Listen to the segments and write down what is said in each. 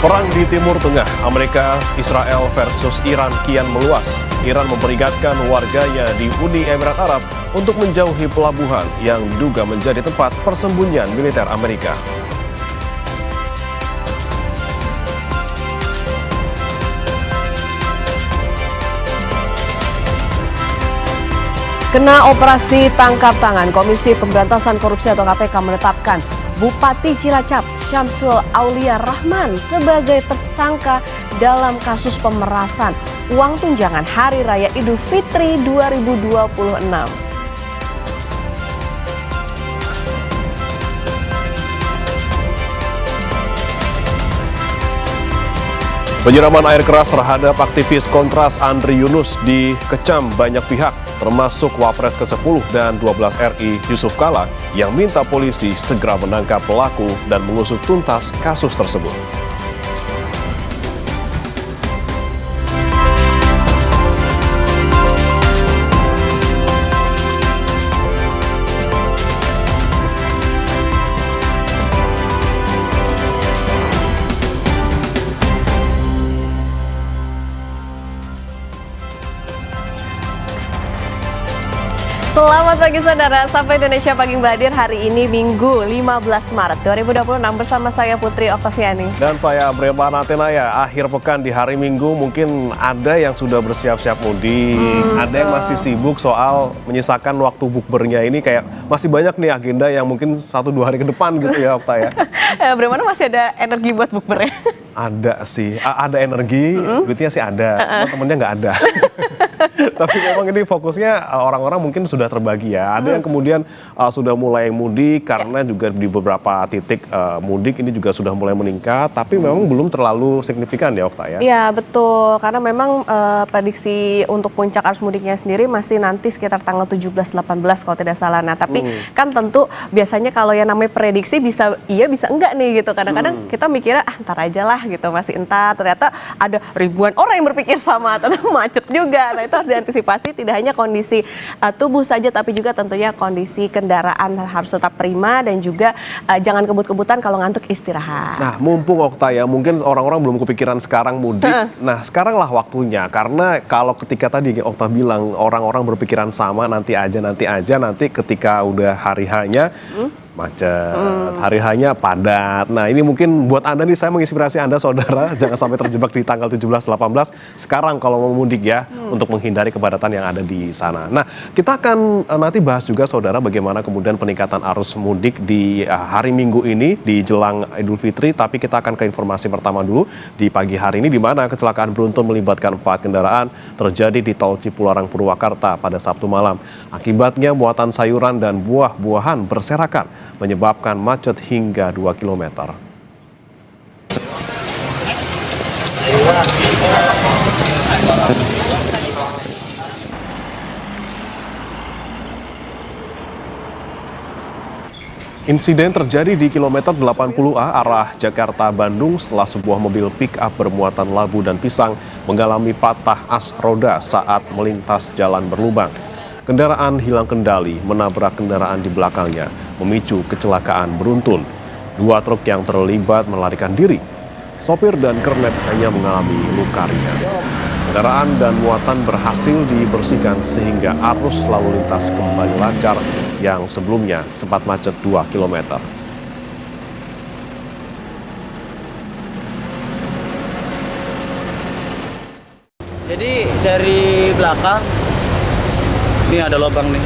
Perang di Timur Tengah, Amerika, Israel versus Iran kian meluas. Iran memperingatkan warganya di Uni Emirat Arab untuk menjauhi pelabuhan yang diduga menjadi tempat persembunyian militer Amerika. Kena operasi tangkap tangan, Komisi Pemberantasan Korupsi atau KPK menetapkan Bupati Cilacap Syamsul Aulia Rahman sebagai tersangka dalam kasus pemerasan uang tunjangan Hari Raya Idul Fitri 2026. Penyiraman air keras terhadap aktivis kontras Andri Yunus dikecam banyak pihak, termasuk Wapres ke-10 dan 12 RI Yusuf Kala yang minta polisi segera menangkap pelaku dan mengusut tuntas kasus tersebut. Selamat pagi saudara, Sapa Indonesia Pagi hadir hari ini Minggu 15 Maret 2026 bersama saya Putri Oktaviani. Dan saya Brema Natenaya. Akhir pekan di hari Minggu mungkin ada yang sudah bersiap-siap mudik, ada yang masih sibuk soal menyisakan waktu bukbernya ini, kayak masih banyak nih agenda yang mungkin 1-2 hari ke depan gitu ya Okta ya. Brema masih ada energi buat bukbernya? Ada sih, ada energi, duitnya sih ada, cuma temennya nggak ada. Tapi memang ini fokusnya orang-orang mungkin sudah terbagi ya. Ada yang kemudian sudah mulai mudik karena juga di beberapa titik mudik ini juga sudah mulai meningkat. Tapi memang belum terlalu signifikan ya Okta ya. Iya betul, karena memang prediksi untuk puncak arus mudiknya sendiri masih nanti sekitar tanggal 17-18 kalau tidak salah. Nah tapi kan tentu biasanya kalau yang namanya prediksi bisa iya bisa enggak nih gitu. Kadang-kadang kita mikirnya ntar aja lah gitu, masih entar. Ternyata ada ribuan orang yang berpikir sama, ternyata macet juga. Nah itu harus diantisipasi, tidak hanya kondisi tubuh saja tapi juga tentunya kondisi kendaraan harus tetap prima dan juga jangan kebut-kebutan, kalau ngantuk istirahat. Nah mumpung Okta ya, mungkin orang-orang belum kepikiran sekarang mudik. Nah sekarang lah waktunya, karena kalau ketika tadi Okta bilang orang-orang berpikiran sama nanti ketika udah hari hanya macet, hari hanya padat. Nah ini mungkin buat Anda nih, saya menginspirasi Anda saudara, jangan sampai terjebak di tanggal 17-18 sekarang kalau mau mudik ya, untuk menghindari kepadatan yang ada di sana. Nah kita akan nanti bahas juga saudara bagaimana kemudian peningkatan arus mudik di hari Minggu ini di jelang Idul Fitri. Tapi kita akan ke informasi pertama dulu di pagi hari ini, di mana kecelakaan beruntun melibatkan 4 kendaraan terjadi di Tol Cipularang Purwakarta pada Sabtu malam. Akibatnya muatan sayuran dan buah-buahan berserakan, menyebabkan macet hingga 2 km. Insiden terjadi di kilometer 80A arah Jakarta-Bandung setelah sebuah mobil pick-up bermuatan labu dan pisang mengalami patah as roda saat melintas jalan berlubang. Kendaraan hilang kendali menabrak kendaraan di belakangnya, memicu kecelakaan beruntun. 2 truk yang terlibat melarikan diri. Sopir dan kernet hanya mengalami luka ringan. Kendaraan dan muatan berhasil dibersihkan sehingga arus lalu lintas kembali lancar yang sebelumnya sempat macet 2 km. Jadi dari belakang ini ada lubang nih,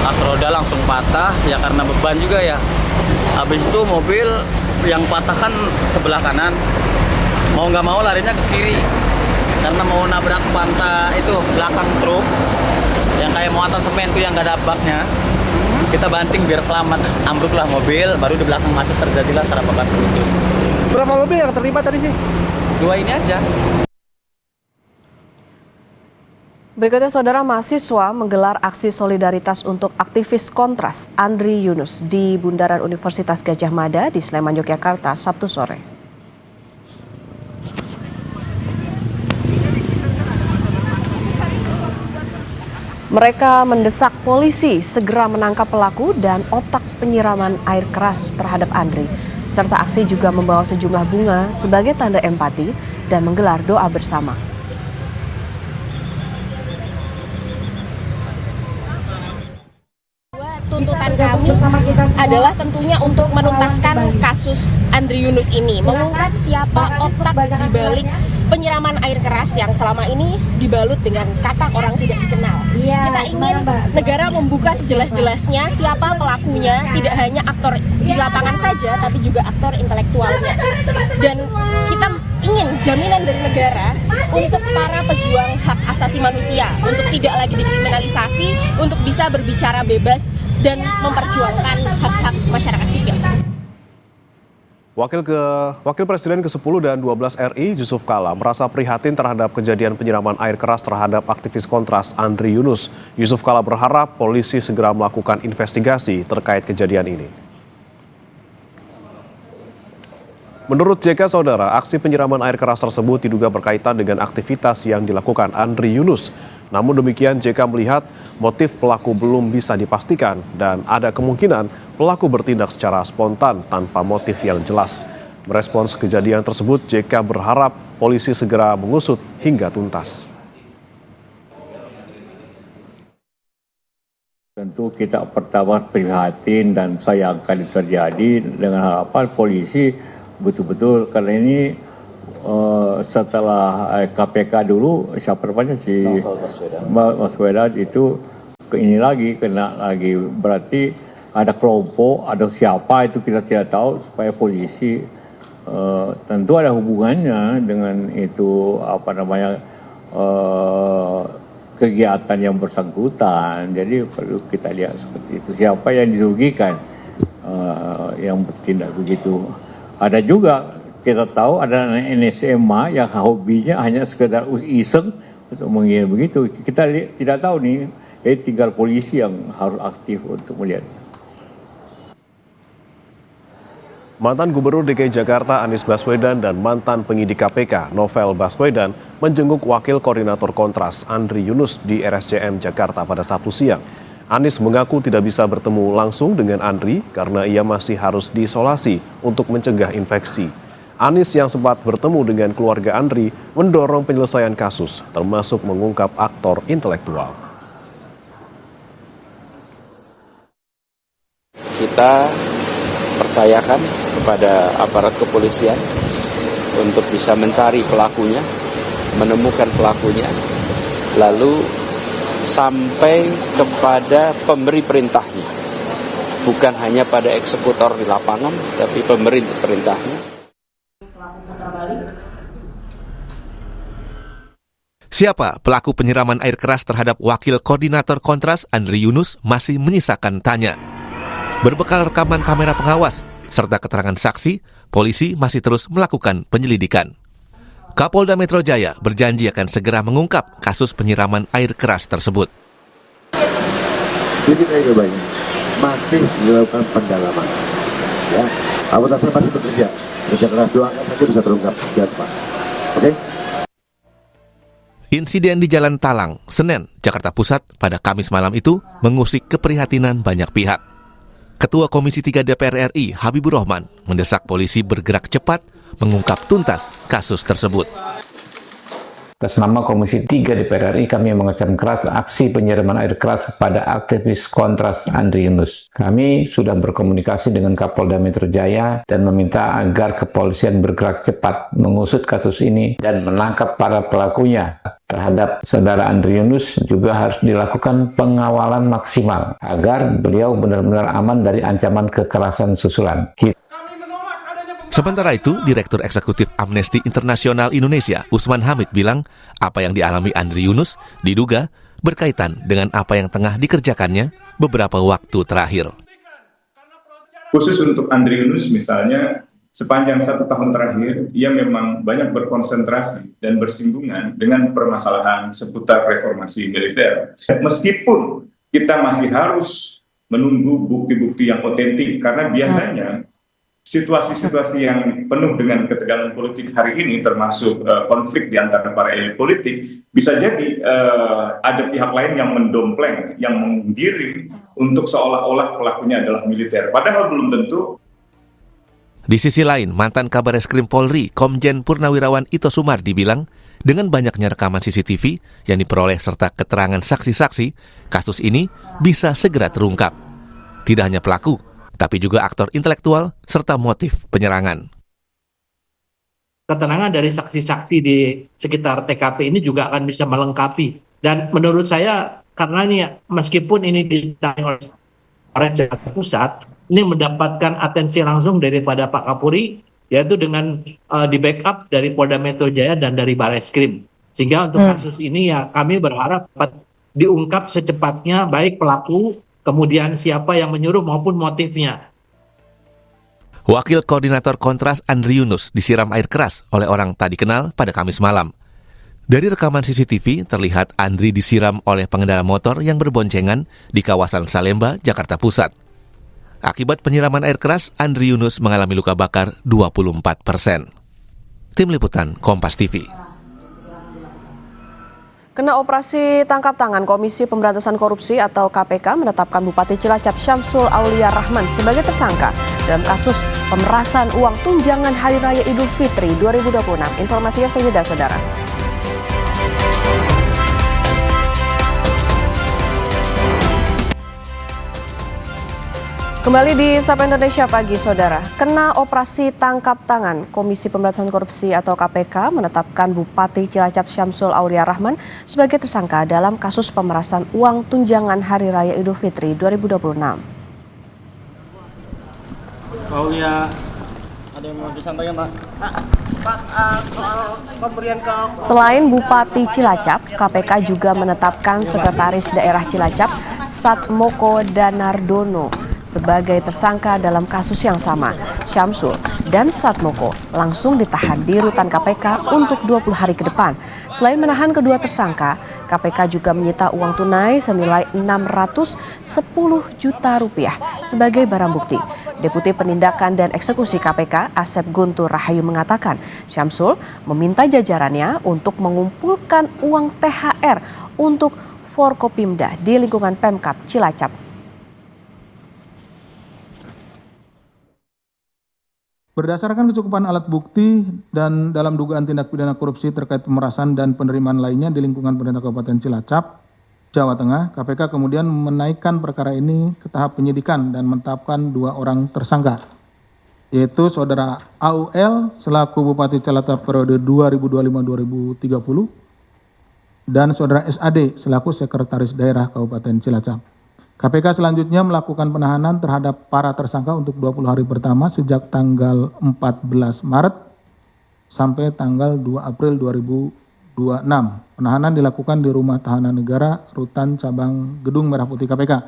as roda langsung patah ya karena beban juga ya. Habis itu mobil yang patah kan sebelah kanan, mau nggak mau larinya ke kiri karena mau nabrak pantai itu belakang truk yang kayak muatan semen tuh yang nggak ada baknya. Kita banting biar selamat, ambruklah mobil, baru di belakang macet terjadilah tabrakan beruntun. Berapa mobil yang terlibat tadi sih? 2 ini aja. Berikutnya saudara, mahasiswa menggelar aksi solidaritas untuk aktivis kontras Andri Yunus di Bundaran Universitas Gadjah Mada di Sleman, Yogyakarta, Sabtu sore. Mereka mendesak polisi segera menangkap pelaku dan otak penyiraman air keras terhadap Andri. Peserta aksi juga membawa sejumlah bunga sebagai tanda empati dan menggelar doa bersama. Tuntutan kami adalah tentunya untuk menuntaskan kasus Andri Yunus ini, mengungkap siapa otak di balik penyiraman air keras yang selama ini dibalut dengan kata orang tidak dikenal. Kita ingin negara membuka sejelas-jelasnya siapa pelakunya, tidak hanya aktor di lapangan saja, tapi juga aktor intelektualnya. Dan kita ingin jaminan dari negara untuk para pejuang hak asasi manusia, untuk tidak lagi dikriminalisasi, untuk bisa berbicara bebas dan memperjuangkan hak-hak masyarakat sipil. Wakil Presiden ke-10 dan 12 RI, Yusuf Kala, merasa prihatin terhadap kejadian penyiraman air keras terhadap aktivis Kontras Andri Yunus. Yusuf Kala berharap polisi segera melakukan investigasi terkait kejadian ini. Menurut JK Saudara, aksi penyiraman air keras tersebut diduga berkaitan dengan aktivitas yang dilakukan Andri Yunus. Namun demikian, JK melihat motif pelaku belum bisa dipastikan dan ada kemungkinan pelaku bertindak secara spontan tanpa motif yang jelas. Merespons kejadian tersebut, JK berharap polisi segera mengusut hingga tuntas. Tentu kita pertama prihatin dan sayangkan itu terjadi, dengan harapan polisi betul-betul, karena ini setelah KPK dulu, siapa namanya si Baswedan itu ini lagi kena lagi, berarti ada kelompok, ada siapa itu kita tidak tahu, supaya polisi tentu ada hubungannya dengan itu kegiatan yang bersangkutan. Jadi perlu kita lihat seperti itu, siapa yang dirugikan yang bertindak begitu. Ada juga kita tahu ada NSMA yang hobinya hanya sekedar iseng untuk mengira begitu. Kita tidak tahu nih, jadi tinggal polisi yang harus aktif untuk melihat. Mantan Gubernur DKI Jakarta Anies Baswedan dan mantan penyidik KPK Novel Baswedan menjenguk Wakil Koordinator Kontras Andri Yunus di RSCM Jakarta pada Sabtu siang. Anies mengaku tidak bisa bertemu langsung dengan Andri karena ia masih harus diisolasi untuk mencegah infeksi. Anies yang sempat bertemu dengan keluarga Andri mendorong penyelesaian kasus, termasuk mengungkap aktor intelektual. Kita percayakan kepada aparat kepolisian untuk bisa mencari pelakunya, menemukan pelakunya, lalu sampai kepada pemberi perintahnya. Bukan hanya pada eksekutor di lapangan, tapi pemberi perintahnya. Siapa pelaku penyiraman air keras terhadap Wakil Koordinator Kontras Andri Yunus masih menyisakan tanya. Berbekal rekaman kamera pengawas serta keterangan saksi, polisi masih terus melakukan penyelidikan. Kapolda Metro Jaya berjanji akan segera mengungkap kasus penyiraman air keras tersebut. Jadi masih dilakukan pendalaman. Ya, akuntansi masih bekerja. Kerja keras doakan saja bisa terungkap dengan cepat. Oke? Insiden di Jalan Talang, Senen, Jakarta Pusat pada Kamis malam itu mengusik keprihatinan banyak pihak. Ketua Komisi 3 DPR RI Habibur Rahman mendesak polisi bergerak cepat mengungkap tuntas kasus tersebut. Atas nama Komisi 3 DPR RI, kami mengecam keras aksi penyiraman air keras pada aktivis Kontras Andri Yunus. Kami sudah berkomunikasi dengan Kapolda Metro Jaya dan meminta agar kepolisian bergerak cepat mengusut kasus ini dan menangkap para pelakunya. Terhadap saudara Andri Yunus juga harus dilakukan pengawalan maksimal agar beliau benar-benar aman dari ancaman kekerasan susulan. Sementara itu, Direktur Eksekutif Amnesty International Indonesia, Usman Hamid bilang, apa yang dialami Andri Yunus diduga berkaitan dengan apa yang tengah dikerjakannya beberapa waktu terakhir. Khusus untuk Andri Yunus misalnya, sepanjang 1 tahun terakhir, ia memang banyak berkonsentrasi dan bersinggungan dengan permasalahan seputar reformasi militer. Meskipun kita masih harus menunggu bukti-bukti yang otentik, karena biasanya situasi-situasi yang penuh dengan ketegangan politik hari ini, termasuk konflik di antara para elit politik, bisa jadi ada pihak lain yang mendompleng, yang menggiring untuk seolah-olah pelakunya adalah militer. Padahal belum tentu. Di sisi lain, mantan Kabareskrim Polri, Komjen Purnawirawan Ito Sumardi bilang, dengan banyaknya rekaman CCTV yang diperoleh serta keterangan saksi-saksi, kasus ini bisa segera terungkap. Tidak hanya pelaku, tapi juga aktor intelektual serta motif penyerangan. Keterangan dari saksi-saksi di sekitar TKP ini juga akan bisa melengkapi. Dan menurut saya, karena ini meskipun ini ditangani oleh Polres Jakarta Pusat, ini mendapatkan atensi langsung daripada Pak Kapolri, yaitu dengan di backup dari Polda Metro Jaya dan dari Bareskrim. Sehingga untuk kasus ini ya kami berharap dapat diungkap secepatnya, baik pelaku, kemudian siapa yang menyuruh maupun motifnya. Wakil Koordinator Kontras Andri Yunus disiram air keras oleh orang tak dikenal pada Kamis malam. Dari rekaman CCTV terlihat Andri disiram oleh pengendara motor yang berboncengan di kawasan Salemba, Jakarta Pusat. Akibat penyiraman air keras, Andri Yunus mengalami luka bakar 24%. Tim Liputan Kompas TV. Kena operasi tangkap tangan, Komisi Pemberantasan Korupsi atau KPK menetapkan Bupati Cilacap Syamsul Aulia Rahman sebagai tersangka dalam kasus pemerasan uang tunjangan Hari Raya Idul Fitri 2026. Informasinya sesudah, saudara. Kembali di Sapa Indonesia Pagi, saudara. Kena operasi tangkap tangan, Komisi Pemberantasan Korupsi atau KPK menetapkan Bupati Cilacap Syamsul Aulia Rahman sebagai tersangka dalam kasus pemerasan uang tunjangan Hari Raya Idul Fitri 2026. Aulia, ada yang mau disampaikan, Pak? Selain Bupati Cilacap, KPK juga menetapkan Sekretaris Daerah Cilacap, Satmoko Danardono, sebagai tersangka dalam kasus yang sama. Syamsul dan Satmoko langsung ditahan di rutan KPK untuk 20 hari ke depan. Selain menahan kedua tersangka, KPK juga menyita uang tunai senilai 610 juta rupiah sebagai barang bukti. Deputi Penindakan dan Eksekusi KPK, Asep Guntur Rahayu mengatakan, Syamsul meminta jajarannya untuk mengumpulkan uang THR untuk Forkopimda di lingkungan Pemkab Cilacap. Berdasarkan kecukupan alat bukti dan dalam dugaan tindak pidana korupsi terkait pemerasan dan penerimaan lainnya di lingkungan pemerintah Kabupaten Cilacap, Jawa Tengah, KPK kemudian menaikkan perkara ini ke tahap penyidikan dan menetapkan 2 orang tersangka, yaitu Saudara AUL selaku Bupati Cilacap periode 2025-2030 dan Saudara SAD selaku Sekretaris Daerah Kabupaten Cilacap. KPK selanjutnya melakukan penahanan terhadap para tersangka untuk 20 hari pertama sejak tanggal 14 Maret sampai tanggal 2 April 2026. Penahanan dilakukan di Rumah Tahanan Negara, Rutan Cabang Gedung Merah Putih KPK.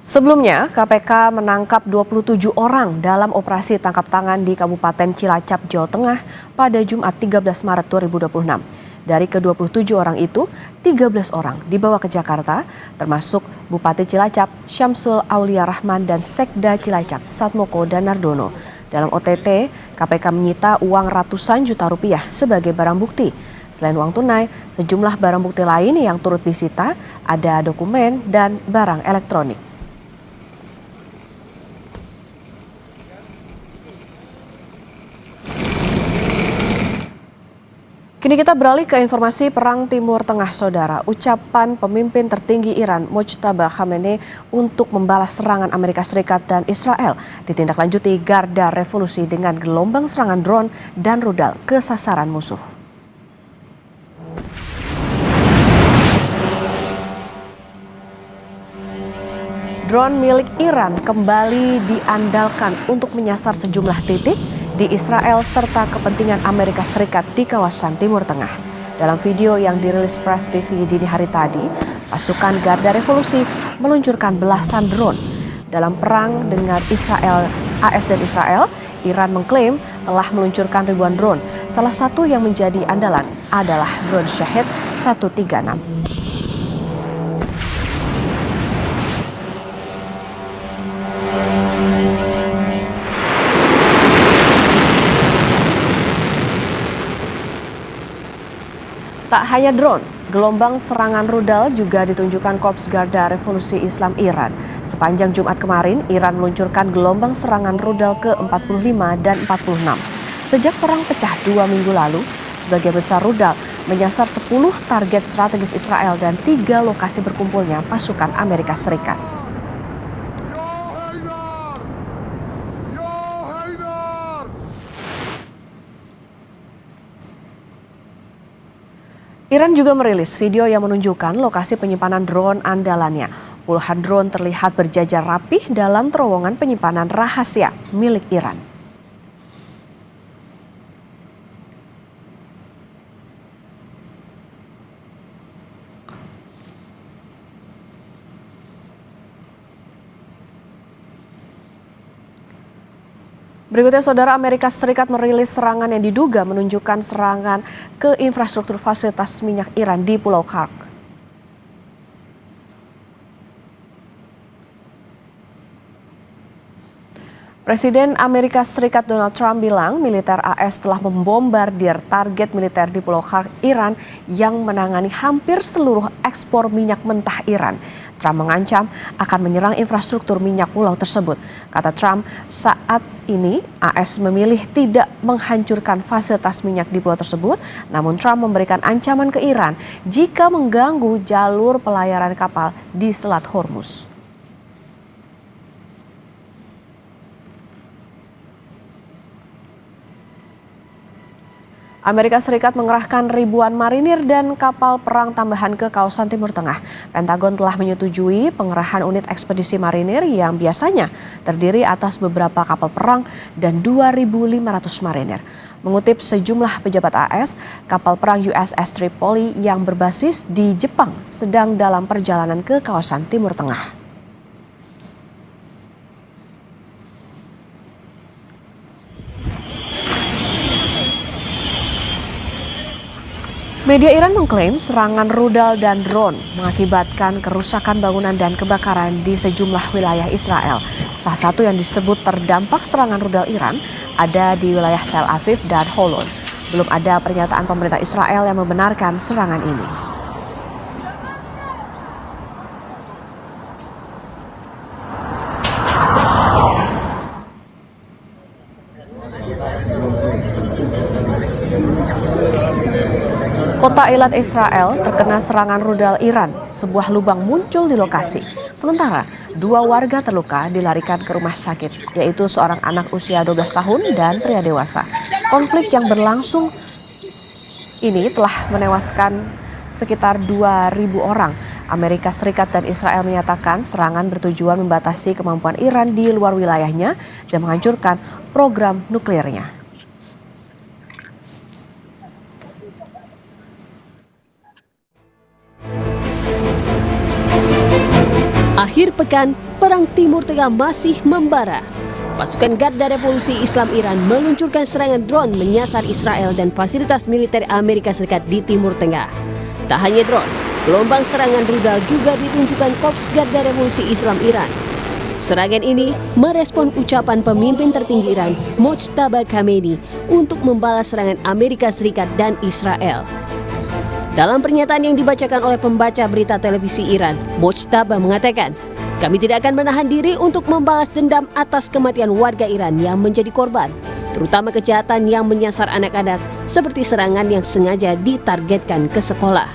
Sebelumnya, KPK menangkap 27 orang dalam operasi tangkap tangan di Kabupaten Cilacap, Jawa Tengah pada Jumat 13 Maret 2026. Dari ke-27 orang itu, 13 orang dibawa ke Jakarta, termasuk Bupati Cilacap Syamsul Aulia Rahman dan Sekda Cilacap Satmoko Danardono. Dalam OTT, KPK menyita uang ratusan juta rupiah sebagai barang bukti. Selain uang tunai, sejumlah barang bukti lain yang turut disita ada dokumen dan barang elektronik. Kini kita beralih ke informasi Perang Timur Tengah, saudara. Ucapan pemimpin tertinggi Iran, Mojtaba Khamenei, untuk membalas serangan Amerika Serikat dan Israel ditindaklanjuti Garda Revolusi dengan gelombang serangan drone dan rudal ke sasaran musuh. Drone milik Iran kembali diandalkan untuk menyasar sejumlah titik di Israel serta kepentingan Amerika Serikat di kawasan Timur Tengah. Dalam video yang dirilis Press TV dini hari tadi, pasukan Garda Revolusi meluncurkan belasan drone. Dalam perang dengan AS dan Israel, Iran mengklaim telah meluncurkan ribuan drone. Salah satu yang menjadi andalan adalah drone Shahed 136. Tak hanya drone, Gelombang serangan rudal juga ditunjukkan Korps Garda Revolusi Islam Iran. Sepanjang Jumat kemarin, Iran meluncurkan gelombang serangan rudal ke-45 dan 46. Sejak perang pecah 2 minggu lalu, sebagian besar rudal menyasar 10 target strategis Israel dan 3 lokasi berkumpulnya pasukan Amerika Serikat. Iran juga merilis video yang menunjukkan lokasi penyimpanan drone andalannya. Puluhan drone terlihat berjajar rapih dalam terowongan penyimpanan rahasia milik Iran. Berikutnya, Saudara, Amerika Serikat merilis serangan yang diduga menunjukkan serangan ke infrastruktur fasilitas minyak Iran di Pulau Kark. Presiden Amerika Serikat Donald Trump bilang militer AS telah membombardir target militer di Pulau Kark, Iran yang menangani hampir seluruh ekspor minyak mentah Iran. Trump mengancam akan menyerang infrastruktur minyak pulau tersebut. Kata Trump, saat ini AS memilih tidak menghancurkan fasilitas minyak di pulau tersebut, namun Trump memberikan ancaman ke Iran jika mengganggu jalur pelayaran kapal di Selat Hormuz. Amerika Serikat mengerahkan ribuan marinir dan kapal perang tambahan ke kawasan Timur Tengah. Pentagon telah menyetujui pengerahan unit ekspedisi marinir yang biasanya terdiri atas beberapa kapal perang dan 2.500 marinir. Mengutip sejumlah pejabat AS, kapal perang USS Tripoli yang berbasis di Jepang sedang dalam perjalanan ke kawasan Timur Tengah. Media Iran mengklaim serangan rudal dan drone mengakibatkan kerusakan bangunan dan kebakaran di sejumlah wilayah Israel. Salah satu yang disebut terdampak serangan rudal Iran ada di wilayah Tel Aviv dan Holon. Belum ada pernyataan pemerintah Israel yang membenarkan serangan ini. Kota Eilat, Israel terkena serangan rudal Iran. Sebuah lubang muncul di lokasi. Sementara 2 warga terluka dilarikan ke rumah sakit, yaitu seorang anak usia 12 tahun dan pria dewasa. Konflik yang berlangsung ini telah menewaskan sekitar 2.000 orang. Amerika Serikat dan Israel menyatakan serangan bertujuan membatasi kemampuan Iran di luar wilayahnya dan menghancurkan program nuklirnya. Akhir pekan, Perang Timur Tengah masih membara. Pasukan Garda Revolusi Islam Iran meluncurkan serangan drone menyasar Israel dan fasilitas militer Amerika Serikat di Timur Tengah. Tak hanya drone, gelombang serangan rudal juga ditunjukkan Korps Garda Revolusi Islam Iran. Serangan ini merespon ucapan pemimpin tertinggi Iran, Mojtaba Khamenei, untuk membalas serangan Amerika Serikat dan Israel. Dalam pernyataan yang dibacakan oleh pembaca berita televisi Iran, Mojtaba mengatakan, "Kami tidak akan menahan diri untuk membalas dendam atas kematian warga Iran yang menjadi korban, terutama kejahatan yang menyasar anak-anak seperti serangan yang sengaja ditargetkan ke sekolah."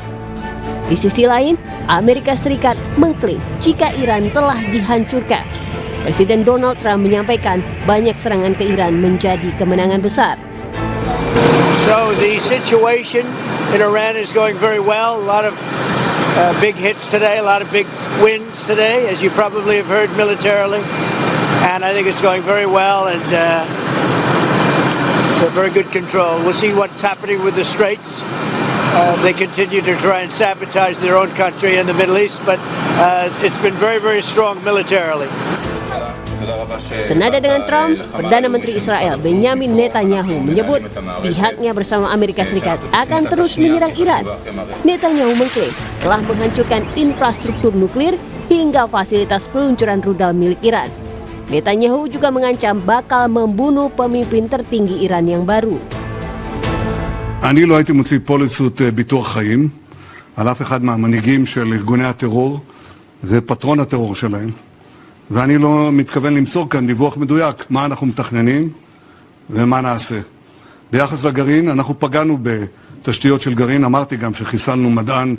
Di sisi lain, Amerika Serikat mengklaim jika Iran telah dihancurkan. Presiden Donald Trump menyampaikan banyak serangan ke Iran menjadi kemenangan besar. So the situation in Iran is going very well. A lot of big hits today, a lot of big wins today, as you probably have heard militarily. And I think it's going very well, and it's a very good control. We'll see what's happening with the Straits. They continue to try and sabotage their own country in the Middle East, but it's been very, very strong militarily. Senada dengan Trump, Perdana Menteri Israel Benjamin Netanyahu menyebut pihaknya bersama Amerika Serikat akan terus menyerang Iran. Netanyahu mengklaim telah menghancurkan infrastruktur nuklir hingga fasilitas peluncuran rudal milik Iran. Netanyahu juga mengancam bakal membunuh pemimpin tertinggi Iran yang baru. אני לא הייתי מוציא פוליסות ביטוח חיים על אף אחד מהמנהיגים של ארגוני הטרור ופטרון הטרור שלהם. ואני לא מתכוון למסור כאן דיווח מדויק מה אנחנו מתכננים ומה נעשה. ביחס לגרעין, אנחנו פגענו בתשתיות של גרעין, אמרתי גם שחיסלנו מדען.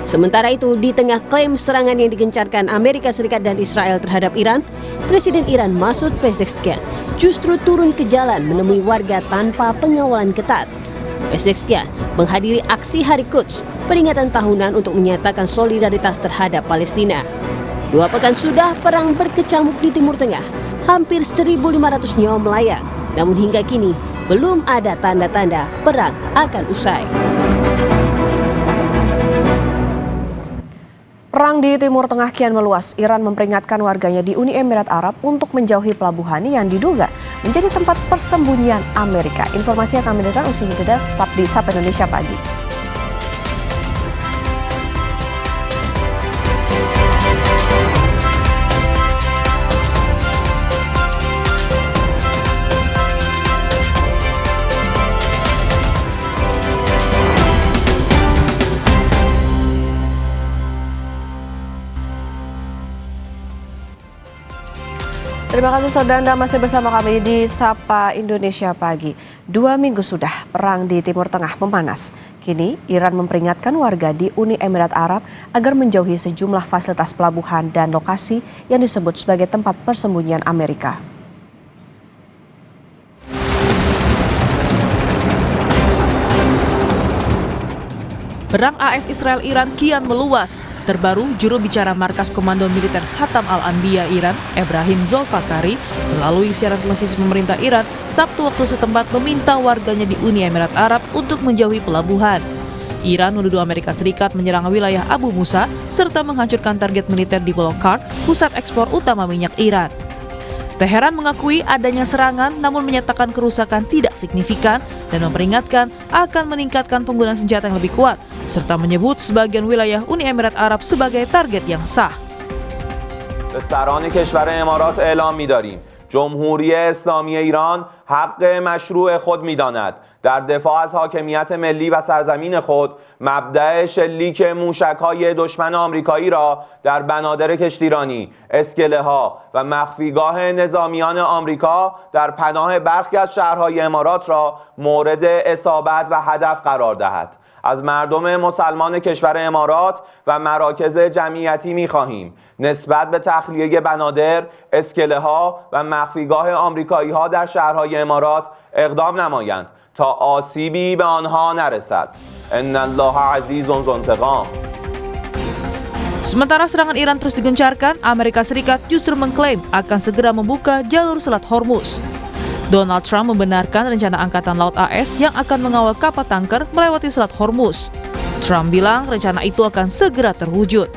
Sementara itu, di tengah klaim serangan yang digencarkan Amerika Serikat dan Israel terhadap Iran, Presiden Iran Masoud Pezeshkian justru turun ke jalan menemui warga tanpa pengawalan ketat. Pezeshkian menghadiri aksi Hari Quds, peringatan tahunan untuk menyatakan solidaritas terhadap Palestina. 2 pekan sudah perang berkecamuk di Timur Tengah, hampir 1.500 nyawa melayang, namun hingga kini belum ada tanda-tanda perang akan usai. Perang di Timur Tengah kian meluas. Iran memperingatkan warganya di Uni Emirat Arab untuk menjauhi pelabuhan yang diduga menjadi tempat persembunyian Amerika. Informasi yang kami dengar usai jeda tetap di Sapa Indonesia Pagi. Terima kasih saudara, Anda masih bersama kami di Sapa Indonesia Pagi. 2 minggu sudah perang di Timur Tengah memanas. Kini Iran memperingatkan warga di Uni Emirat Arab agar menjauhi sejumlah fasilitas pelabuhan dan lokasi yang disebut sebagai tempat persembunyian Amerika. Perang AS Israel-Iran kian meluas. Terbaru, juru bicara Markas Komando Militer Hatam Al-Anbiya Iran, Ebrahim Zolfakari, melalui siaran televisi pemerintah Iran, Sabtu waktu setempat meminta warganya di Uni Emirat Arab untuk menjauhi pelabuhan. Iran menuduh Amerika Serikat menyerang wilayah Abu Musa, serta menghancurkan target militer di Pulau Kart, pusat ekspor utama minyak Iran. Teheran mengakui adanya serangan, namun menyatakan kerusakan tidak signifikan dan memperingatkan akan meningkatkan penggunaan senjata yang lebih kuat, serta menyebut sebagian wilayah Uni Emirat Arab sebagai target yang sah. سران کشور امارات اعلام می‌داریم جمهوری اسلامی ایران حق مشروع خود می‌داند در دفاع از حاکمیت ملی و سرزمین خود مبدأ شلیک موشک‌های دشمن آمریکایی را در بنادر کشتیرانی، اسکله‌ها و مخفیگاه نظامیان آمریکا در پناه برخی از شهرهای امارات را مورد اصابت و هدف قرار دهد. از مردم مسلمان کشور امارات و مراکز جمعیتی می‌خواهیم نسبت به تخلیه بنادر، اسکله‌ها و مخفیگاه آمریکایی‌ها در شهرهای امارات اقدام نمایند تا آسیبی به آنها نرسد. ان الله عزیز ذو انتقام. Sementara serangan Iran terus digencarkan, Amerika Serikat justru mengklaim akan segera membuka jalur Selat Hormuz. Donald Trump membenarkan rencana Angkatan Laut AS yang akan mengawal kapal tanker melewati Selat Hormuz. Trump bilang rencana itu akan segera terwujud,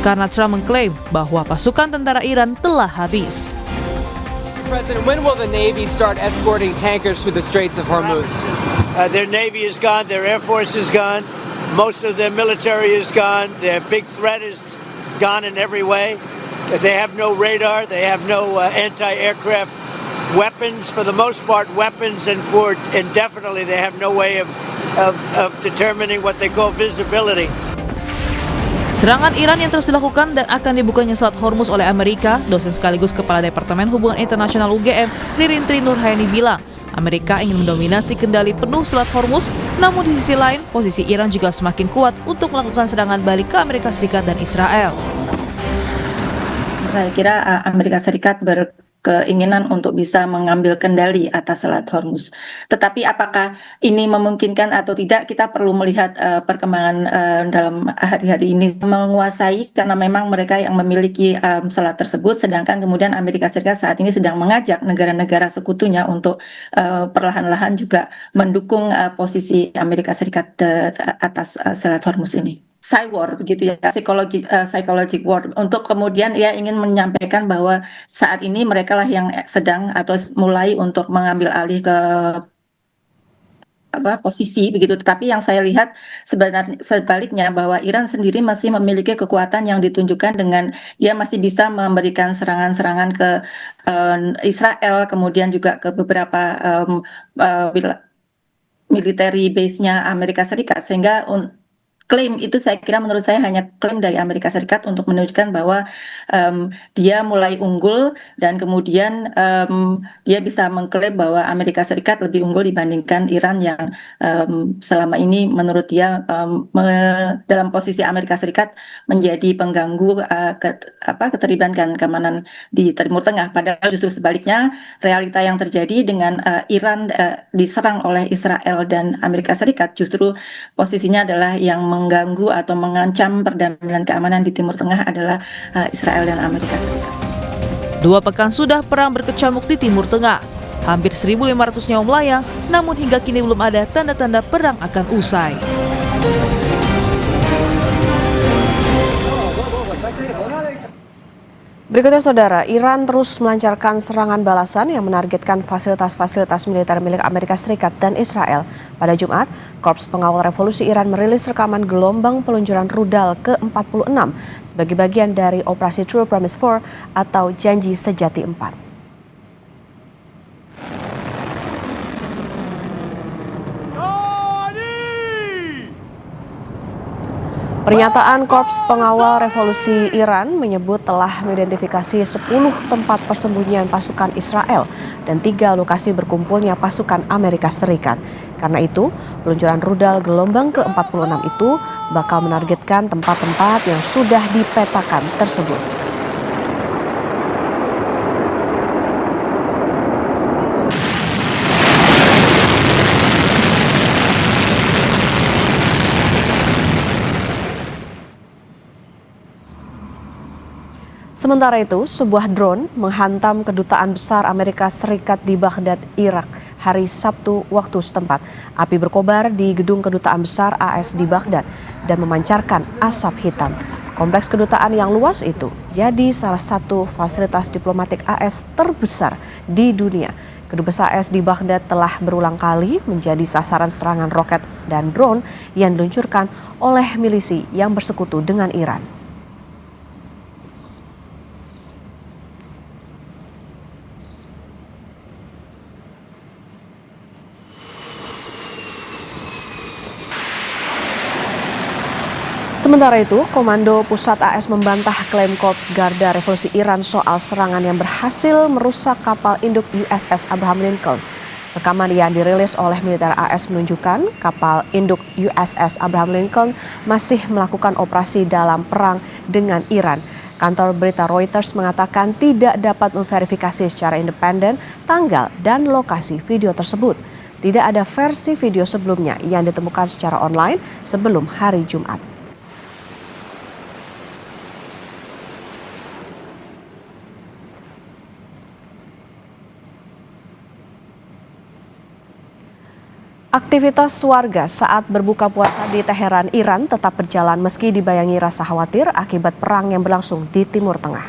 karena Trump mengklaim bahwa pasukan tentara Iran telah habis. President, when will the Navy start escorting tankers through the Straits of Hormuz? Their Navy is gone, their Air Force is gone, most of their military is gone, their big threat is gone in every way. They have no radar, they have no anti-aircraft weapons, for the most part weapons, and for indefinitely they have no way of determining what they call visibility. Serangan Iran yang terus dilakukan dan akan dibukanya Selat Hormuz oleh Amerika, dosen sekaligus Kepala Departemen Hubungan Internasional UGM, Ririntri Nurhayani bilang, Amerika ingin mendominasi kendali penuh Selat Hormuz, namun di sisi lain, posisi Iran juga semakin kuat untuk melakukan serangan balik ke Amerika Serikat dan Israel. Saya kira Amerika Serikat berkeinginan untuk bisa mengambil kendali atas Selat Hormuz. Tetapi apakah ini memungkinkan atau tidak, kita perlu melihat perkembangan dalam hari-hari ini. Menguasai karena memang mereka yang memiliki selat tersebut, sedangkan kemudian Amerika Serikat saat ini sedang mengajak negara-negara sekutunya untuk perlahan-lahan juga mendukung posisi Amerika Serikat atas Selat Hormuz ini. Cyber begitu ya, psychological war, untuk kemudian ia ingin menyampaikan bahwa saat ini mereka lah yang sedang atau mulai untuk mengambil alih ke posisi begitu. Tetapi yang saya lihat sebenarnya sebaliknya, bahwa Iran sendiri masih memiliki kekuatan yang ditunjukkan dengan dia masih bisa memberikan serangan-serangan ke Israel, kemudian juga ke beberapa military base-nya Amerika Serikat, sehingga klaim itu saya kira menurut saya hanya klaim dari Amerika Serikat untuk menunjukkan bahwa dia mulai unggul dan kemudian dia bisa mengklaim bahwa Amerika Serikat lebih unggul dibandingkan Iran yang selama ini menurut dia dalam posisi Amerika Serikat menjadi pengganggu keterlibatan dan keamanan di Timur Tengah. Padahal justru sebaliknya realita yang terjadi dengan Iran diserang oleh Israel dan Amerika Serikat justru posisinya adalah yang mengganggu atau mengancam perdamaian keamanan di Timur Tengah adalah Israel dan Amerika Serikat. 2 pekan sudah perang berkecamuk di Timur Tengah. Hampir 1.500 nyawa melayang, namun hingga kini belum ada tanda-tanda perang akan usai. Berikutnya saudara, Iran terus melancarkan serangan balasan yang menargetkan fasilitas-fasilitas militer milik Amerika Serikat dan Israel. Pada Jumat, Korps Pengawal Revolusi Iran merilis rekaman gelombang peluncuran rudal ke-46 sebagai bagian dari operasi True Promise 4 atau Janji Sejati 4. Pernyataan Korps Pengawal Revolusi Iran menyebut telah mengidentifikasi 10 tempat persembunyian pasukan Israel dan 3 lokasi berkumpulnya pasukan Amerika Serikat. Karena itu, peluncuran rudal gelombang ke-46 itu bakal menargetkan tempat-tempat yang sudah dipetakan tersebut. Sementara itu, sebuah drone menghantam kedutaan besar Amerika Serikat di Baghdad, Irak, hari Sabtu waktu setempat. Api berkobar di gedung kedutaan besar AS di Baghdad dan memancarkan asap hitam. Kompleks kedutaan yang luas itu jadi salah satu fasilitas diplomatik AS terbesar di dunia. Kedubes AS di Baghdad telah berulang kali menjadi sasaran serangan roket dan drone yang diluncurkan oleh milisi yang bersekutu dengan Iran. Sementara itu, Komando Pusat AS membantah klaim Korps Garda Revolusi Iran soal serangan yang berhasil merusak kapal induk USS Abraham Lincoln. Rekaman yang dirilis oleh militer AS menunjukkan kapal induk USS Abraham Lincoln masih melakukan operasi dalam perang dengan Iran. Kantor berita Reuters mengatakan tidak dapat memverifikasi secara independen tanggal dan lokasi video tersebut. Tidak ada versi video sebelumnya yang ditemukan secara online sebelum hari Jumat. Aktivitas warga saat berbuka puasa di Teheran, Iran tetap berjalan meski dibayangi rasa khawatir akibat perang yang berlangsung di Timur Tengah.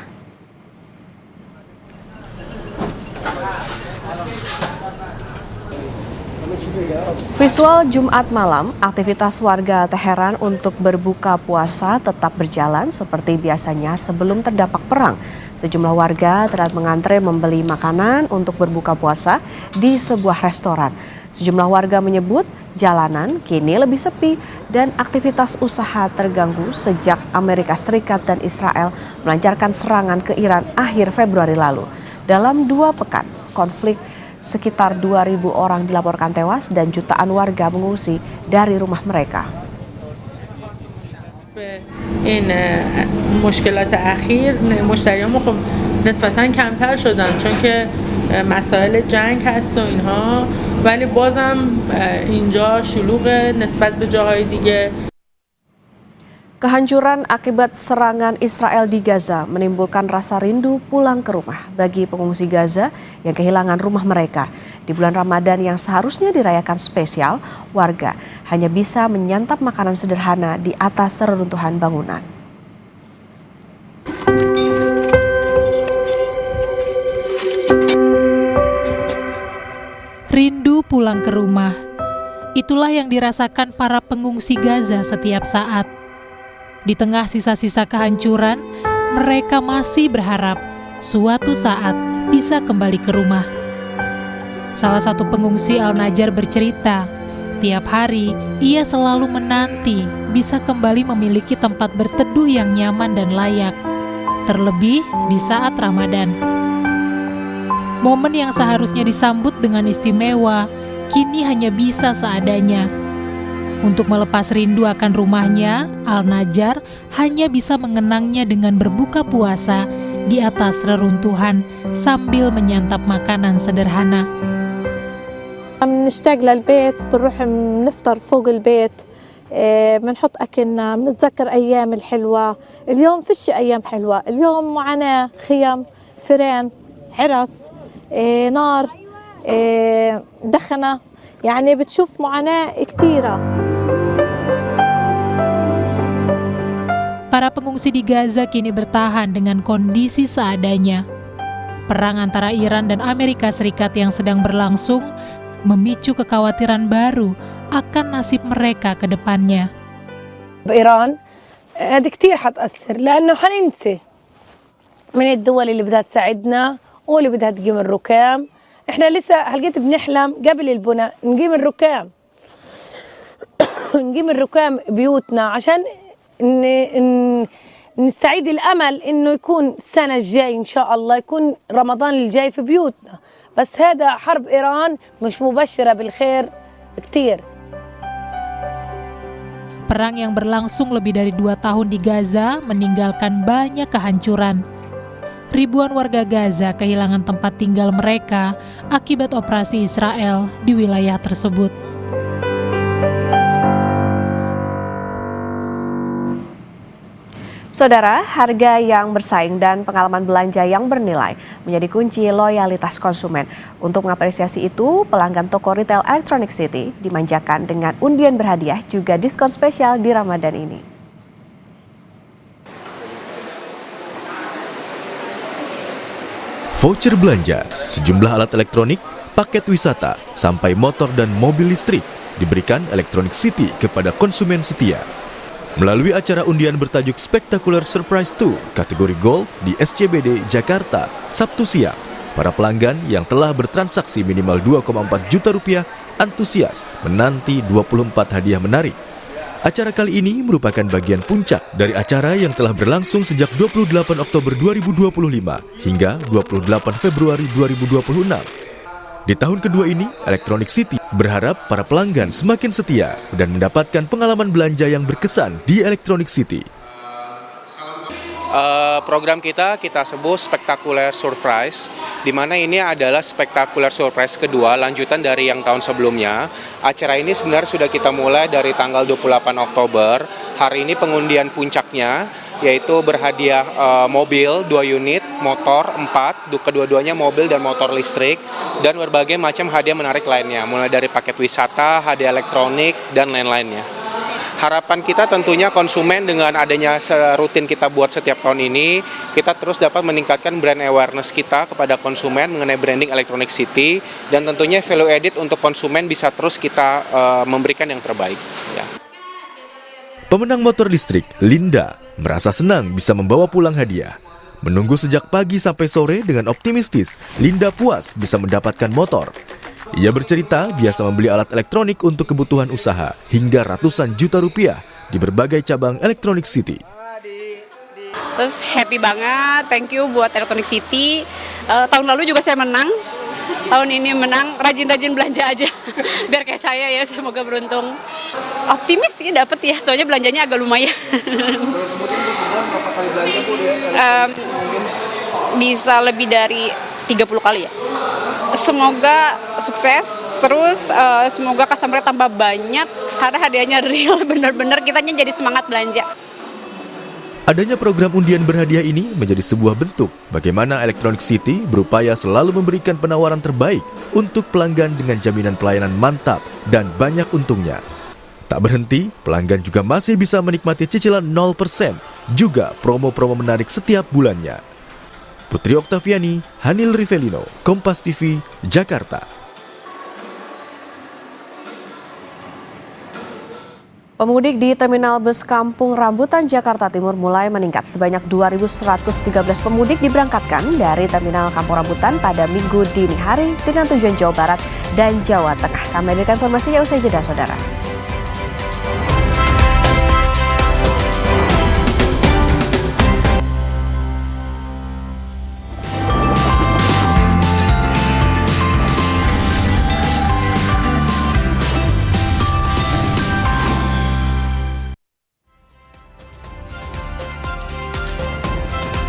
Visual Jumat malam, aktivitas warga Teheran untuk berbuka puasa tetap berjalan seperti biasanya sebelum terdampak perang. Sejumlah warga terlihat mengantre membeli makanan untuk berbuka puasa di sebuah restoran. Sejumlah warga menyebut jalanan kini lebih sepi dan aktivitas usaha terganggu sejak Amerika Serikat dan Israel melancarkan serangan ke Iran akhir Februari lalu. Dalam 2 pekan, konflik sekitar 2.000 orang dilaporkan tewas dan jutaan warga mengungsi dari rumah mereka. این مشکلات اخیر مشتریامون خب نسبتاً کمتر شدن چون که مسائل جنگ هست و اینها ولی بازم اینجا شلوغه نسبت به جاهای دیگه. Kehancuran akibat serangan Israel di Gaza menimbulkan rasa rindu pulang ke rumah bagi pengungsi Gaza yang kehilangan rumah mereka. Di bulan Ramadan yang seharusnya dirayakan spesial, warga hanya bisa menyantap makanan sederhana di atas reruntuhan bangunan. Rindu pulang ke rumah. Itulah yang dirasakan para pengungsi Gaza setiap saat. Di tengah sisa-sisa kehancuran, mereka masih berharap suatu saat bisa kembali ke rumah. Salah satu pengungsi Al-Najar bercerita, tiap hari ia selalu menanti bisa kembali memiliki tempat berteduh yang nyaman dan layak, terlebih di saat Ramadan. Momen yang seharusnya disambut dengan istimewa, kini hanya bisa seadanya. Untuk melepas rindu akan rumahnya, Al-Najjar hanya bisa mengenangnya dengan berbuka puasa di atas reruntuhan sambil menyantap makanan sederhana. بنشتاق للبيت، بنروح بنفطر فوق البيت، بنحط أكلنا، بنتذكر أيام الحلوة. اليوم فيش أيام حلوة، اليوم معنا خيم، فران، عرس، نار، دخنة، يعني بتشوف معاناة كتيرة. Para pengungsi di Gaza kini bertahan dengan kondisi seadanya. Perang antara Iran dan Amerika Serikat yang sedang berlangsung memicu kekhawatiran baru akan nasib mereka ke depannya. بإيران هذا كتير حتأثر لأنه حننسى من الدول اللي بدها تساعدنا واللي بدها تقيم الركام. إحنا لسه هلقيت بنحلم قبل البناء نقيم الركام نقيم الركام بيوتنا عشان نستعيد الأمل إنه يكون السنة الجاي إن شاء الله يكون رمضان الجاي في بيوتنا. بس هذا حرب إيران مش مبشرة بالخير كتير. Perang yang berlangsung lebih dari 2 tahun di Gaza meninggalkan banyak kehancuran. Ribuan warga Gaza kehilangan tempat tinggal mereka akibat operasi Israel di wilayah tersebut. Saudara, harga yang bersaing dan pengalaman belanja yang bernilai menjadi kunci loyalitas konsumen. Untuk mengapresiasi itu, pelanggan toko retail Electronic City dimanjakan dengan undian berhadiah juga diskon spesial di Ramadan ini. Voucher belanja, sejumlah alat elektronik, paket wisata, sampai motor dan mobil listrik diberikan Electronic City kepada konsumen setia. Melalui acara undian bertajuk Spectacular Surprise 2 kategori Gold di SCBD Jakarta, Sabtu siang, para pelanggan yang telah bertransaksi minimal 2,4 juta rupiah antusias menanti 24 hadiah menarik. Acara kali ini merupakan bagian puncak dari acara yang telah berlangsung sejak 28 Oktober 2025 hingga 28 Februari 2026. Di tahun kedua ini, Electronic City berharap para pelanggan semakin setia dan mendapatkan pengalaman belanja yang berkesan di Electronic City. Program kita sebut Spectacular Surprise, di mana ini adalah Spectacular Surprise kedua, lanjutan dari yang tahun sebelumnya. Acara ini sebenarnya sudah kita mulai dari tanggal 28 Oktober. Hari ini pengundian puncaknya, yaitu berhadiah mobil 2 unit, motor 4, kedua-duanya mobil dan motor listrik, dan berbagai macam hadiah menarik lainnya, mulai dari paket wisata, hadiah elektronik, dan lain-lainnya. Harapan kita tentunya konsumen dengan adanya rutin kita buat setiap tahun ini, kita terus dapat meningkatkan brand awareness kita kepada konsumen mengenai branding Electronic City, dan tentunya value added untuk konsumen bisa terus kita memberikan yang terbaik. Ya. Pemenang motor listrik, Linda, merasa senang bisa membawa pulang hadiah. Menunggu sejak pagi sampai sore dengan optimistis, Linda puas bisa mendapatkan motor. Ia bercerita biasa membeli alat elektronik untuk kebutuhan usaha hingga ratusan juta rupiah di berbagai cabang Electronic City. Terus happy banget, thank you buat Electronic City. Tahun lalu juga saya menang, tahun ini menang, rajin-rajin belanja aja. Biar kayak saya ya, semoga beruntung. Optimis sih dapat ya, soalnya belanjanya agak lumayan. Bisa lebih dari 30 kali ya. Semoga sukses, terus semoga customer tambah banyak, karena hadiahnya real, benar-benar kitanya jadi semangat belanja. Adanya program undian berhadiah ini menjadi sebuah bentuk bagaimana Electronic City berupaya selalu memberikan penawaran terbaik untuk pelanggan dengan jaminan pelayanan mantap dan banyak untungnya. Tak berhenti, pelanggan juga masih bisa menikmati cicilan 0%, juga promo-promo menarik setiap bulannya. Putri Oktaviani, Hanil Rivelino, Kompas TV, Jakarta. Pemudik di Terminal Bus Kampung Rambutan, Jakarta Timur mulai meningkat. Sebanyak 2.113 pemudik diberangkatkan dari Terminal Kampung Rambutan pada Minggu dini hari dengan tujuan Jawa Barat dan Jawa Tengah. Kami hadirkan informasinya usai jeda, saudara.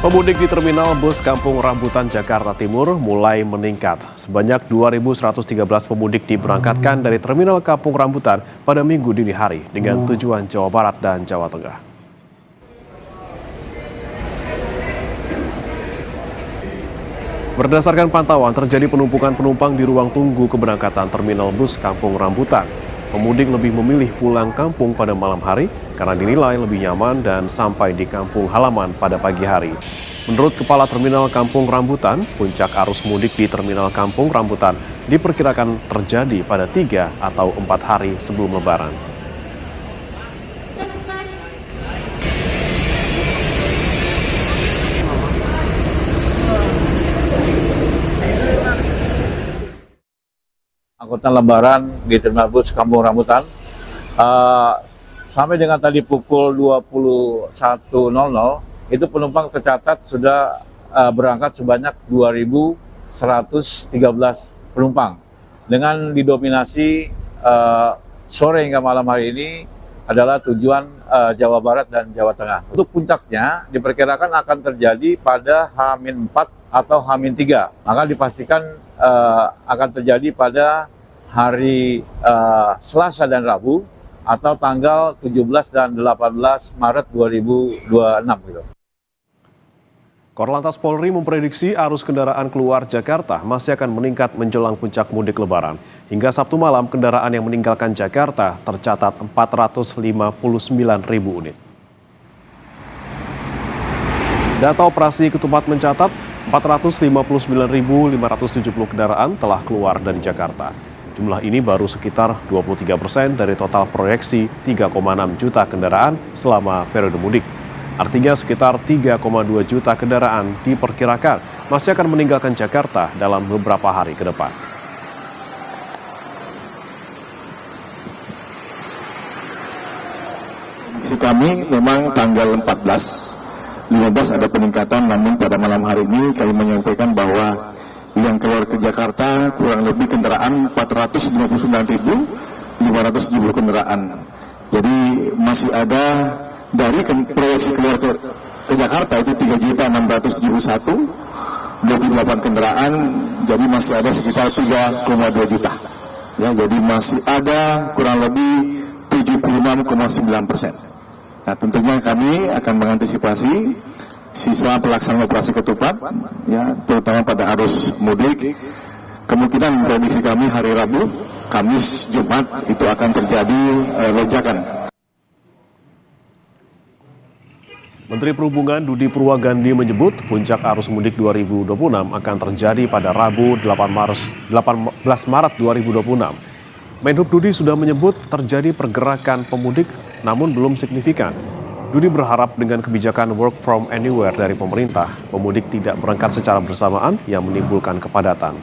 Pemudik di Terminal Bus Kampung Rambutan, Jakarta Timur mulai meningkat. Sebanyak 2.113 pemudik diberangkatkan dari Terminal Kampung Rambutan pada Minggu dini hari dengan tujuan Jawa Barat dan Jawa Tengah. Berdasarkan pantauan, terjadi penumpukan penumpang di ruang tunggu keberangkatan Terminal Bus Kampung Rambutan. Pemudik lebih memilih pulang kampung pada malam hari karena dinilai lebih nyaman dan sampai di kampung halaman pada pagi hari. Menurut Kepala Terminal Kampung Rambutan, puncak arus mudik di Terminal Kampung Rambutan diperkirakan terjadi pada 3 atau 4 hari sebelum Lebaran. Angkutan Lebaran di Terminal Bus Kampung Rambutan sampai dengan tadi pukul 21.00 itu penumpang tercatat sudah berangkat sebanyak 2.113 penumpang dengan didominasi sore hingga malam hari ini adalah tujuan Jawa Barat dan Jawa Tengah. Untuk puncaknya diperkirakan akan terjadi pada H-4 atau H-3, maka dipastikan akan terjadi pada hari Selasa dan Rabu atau tanggal 17 dan 18 Maret 2026 gitu. Korlantas Polri memprediksi arus kendaraan keluar Jakarta masih akan meningkat menjelang puncak mudik Lebaran. Hingga Sabtu malam, kendaraan yang meninggalkan Jakarta tercatat 459.000 unit. Data operasi Ketupat mencatat 459.570 kendaraan telah keluar dari Jakarta. Jumlah ini baru sekitar 23% dari total proyeksi 3,6 juta kendaraan selama periode mudik. Artinya sekitar 3,2 juta kendaraan diperkirakan masih akan meninggalkan Jakarta dalam beberapa hari ke depan. Kami memang tanggal 14, 15 ada peningkatan, namun pada malam hari ini kami menyampaikan bahwa yang keluar ke Jakarta kurang lebih kendaraan 459.570 kendaraan. Jadi masih ada dari proyeksi keluar ke Jakarta itu 3.671, 28 kendaraan, jadi masih ada sekitar 3,2 juta. Ya, jadi masih ada kurang lebih 76,9%. Nah, tentunya kami akan mengantisipasi sisa pelaksanaan operasi Ketupat, ya, terutama pada arus mudik. Kemungkinan prediksi kami hari Rabu, Kamis, Jumat itu akan terjadi lonjakan. Menteri Perhubungan Budi Purwagandi menyebut puncak arus mudik 2026 akan terjadi pada Rabu 18 Maret 2026. Menhub Budi sudah menyebut terjadi pergerakan pemudik namun belum signifikan. Budi berharap dengan kebijakan work from anywhere dari pemerintah, pemudik tidak berangkat secara bersamaan yang menimbulkan kepadatan.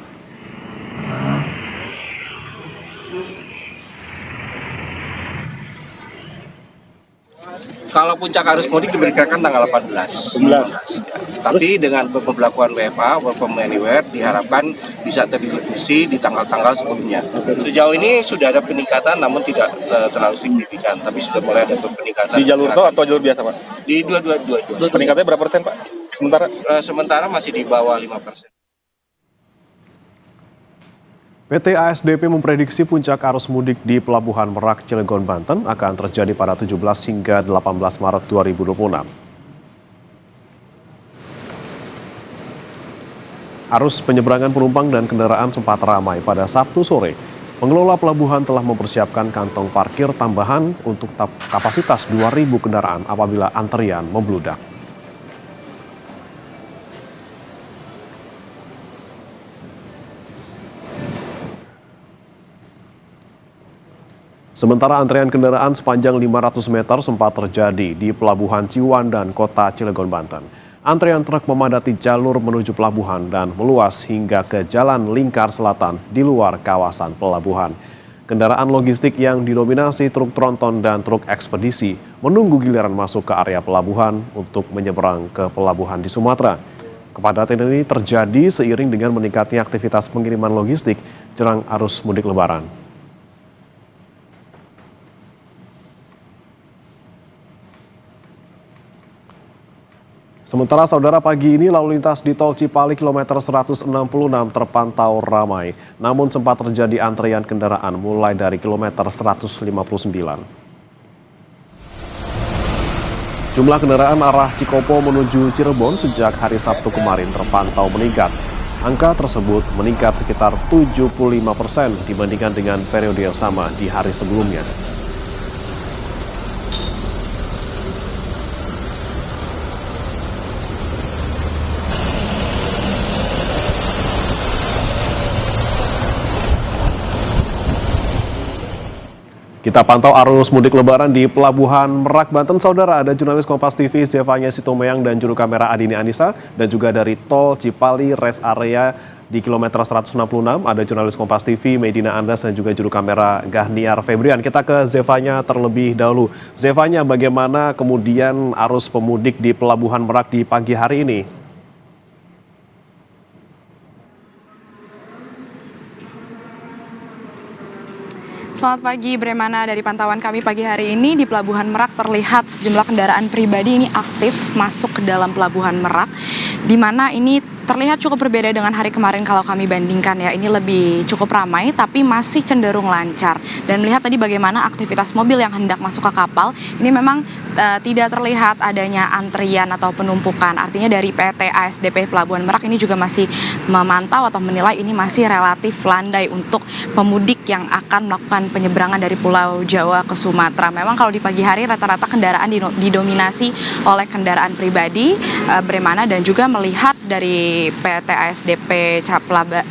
Kalau puncak arus mudik diperkirakan tanggal 18. Tapi dengan pemberlakuan WFA, work from anywhere, diharapkan bisa terdistribusi di tanggal-tanggal sebelumnya. Sejauh ini sudah ada peningkatan, namun tidak terlalu signifikan. Tapi sudah mulai ada peningkatan. Di jalur tol atau jalur biasa, Pak? Di dua-dua. Peningkatannya berapa persen, Pak? Sementara masih di bawah 5%. PT ASDP memprediksi puncak arus mudik di Pelabuhan Merak, Cilegon, Banten akan terjadi pada 17 hingga 18 Maret 2026. Arus penyeberangan penumpang dan kendaraan sempat ramai pada Sabtu sore. Pengelola pelabuhan telah mempersiapkan kantong parkir tambahan untuk kapasitas 2.000 kendaraan apabila antrian membludak. Sementara antrean kendaraan sepanjang 500 meter sempat terjadi di Pelabuhan Ciwandan, Kota Cilegon, Banten. Antrean truk memadati jalur menuju pelabuhan dan meluas hingga ke Jalan Lingkar Selatan di luar kawasan pelabuhan. Kendaraan logistik yang didominasi truk tronton dan truk ekspedisi menunggu giliran masuk ke area pelabuhan untuk menyeberang ke pelabuhan di Sumatera. Kepadatan ini terjadi seiring dengan meningkatnya aktivitas pengiriman logistik jelang arus mudik Lebaran. Sementara saudara, pagi ini lalu lintas di tol Cipali kilometer 166 terpantau ramai. Namun sempat terjadi antrean kendaraan mulai dari kilometer 159. Jumlah kendaraan arah Cikopo menuju Cirebon sejak hari Sabtu kemarin terpantau meningkat. Angka tersebut meningkat sekitar 75% dibandingkan dengan periode yang sama di hari sebelumnya. Kita pantau arus mudik lebaran di Pelabuhan Merak, Banten, saudara. Ada jurnalis Kompas TV Zevanya Sitomeyang dan juru kamera Adini Anissa. Dan juga dari tol Cipali rest area di kilometer 166 ada jurnalis Kompas TV Medina Andas dan juga juru kamera Gahniar Febrian. Kita ke Zevanya terlebih dahulu. Zevanya, bagaimana kemudian arus pemudik di Pelabuhan Merak di pagi hari ini? Selamat pagi, Bremana. Dari pantauan kami pagi hari ini di Pelabuhan Merak terlihat sejumlah kendaraan pribadi ini aktif masuk ke dalam Pelabuhan Merak, di mana ini terlihat cukup berbeda dengan hari kemarin kalau kami bandingkan ya. Ini lebih cukup ramai tapi masih cenderung lancar. Dan melihat tadi bagaimana aktivitas mobil yang hendak masuk ke kapal, ini memang tidak terlihat adanya antrian atau penumpukan. Artinya dari PT ASDP Pelabuhan Merak ini juga masih memantau atau menilai ini masih relatif landai untuk pemudik yang akan melakukan penyeberangan dari Pulau Jawa ke Sumatera. Memang kalau di pagi hari rata-rata kendaraan didominasi oleh kendaraan pribadi, Bremana, dan juga melihat dari PT ASDP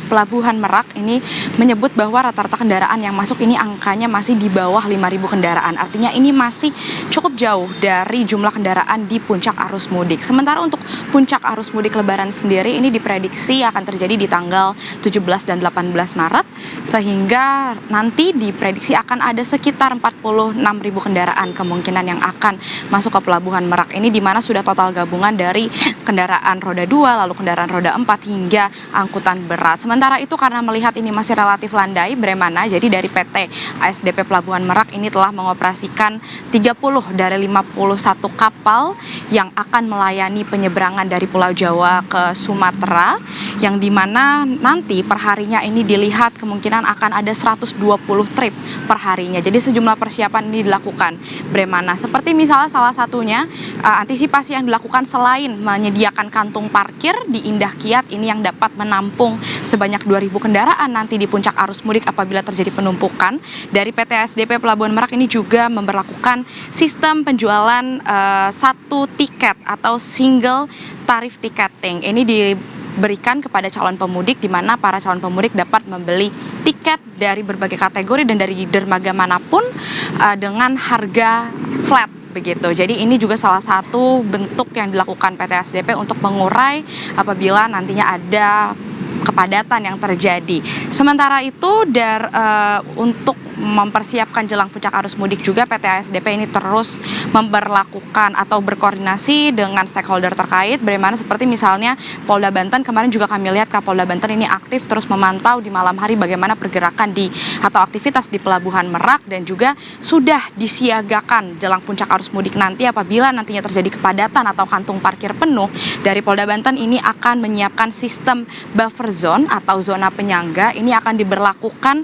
Pelabuhan Merak ini menyebut bahwa rata-rata kendaraan yang masuk ini angkanya masih di bawah 5.000 kendaraan. Artinya ini masih cukup jauh dari jumlah kendaraan di puncak arus mudik. Sementara untuk puncak arus mudik lebaran sendiri ini diprediksi akan terjadi di tanggal 17 dan 18 Maret, sehingga nanti diprediksi akan ada sekitar 46.000 kendaraan kemungkinan yang akan masuk ke Pelabuhan Merak ini, di mana sudah total gabungan dari kendaraan roda 2, lalu kendaraan roda 4 hingga angkutan berat. Sementara itu karena melihat ini masih relatif landai, Bremana, jadi dari PT ASDP Pelabuhan Merak ini telah mengoperasikan 30 dari 51 kapal yang akan melayani penyeberangan dari Pulau Jawa ke Sumatera, yang dimana nanti perharinya ini dilihat kemungkinan akan ada 120 trip perharinya. Jadi sejumlah persiapan ini dilakukan, Bremana. Seperti misalnya salah satunya antisipasi yang dilakukan selain menyediakan kantung parkir di Indah Kiat ini yang dapat menampung sebanyak 2.000 kendaraan nanti di puncak arus mudik apabila terjadi penumpukan. Dari PT ASDP Pelabuhan Merak ini juga memberlakukan sistem penjualan satu tiket atau single tarif ticketing. Ini diberikan kepada calon pemudik, di mana para calon pemudik dapat membeli tiket dari berbagai kategori dan dari dermaga manapun dengan harga flat begitu. Jadi ini juga salah satu bentuk yang dilakukan PT ASDP untuk mengurai apabila nantinya ada kepadatan yang terjadi. Sementara itu untuk mempersiapkan jelang puncak arus mudik juga PT ASDP ini terus memberlakukan atau berkoordinasi dengan stakeholder terkait, bagaimana seperti misalnya Polda Banten. Kemarin juga kami lihat Kapolda Banten ini aktif terus memantau di malam hari bagaimana pergerakan atau aktivitas di Pelabuhan Merak, dan juga sudah disiagakan jelang puncak arus mudik nanti apabila nantinya terjadi kepadatan atau kantung parkir penuh. Dari Polda Banten ini akan menyiapkan sistem buffer zone atau zona penyangga. Ini akan diberlakukan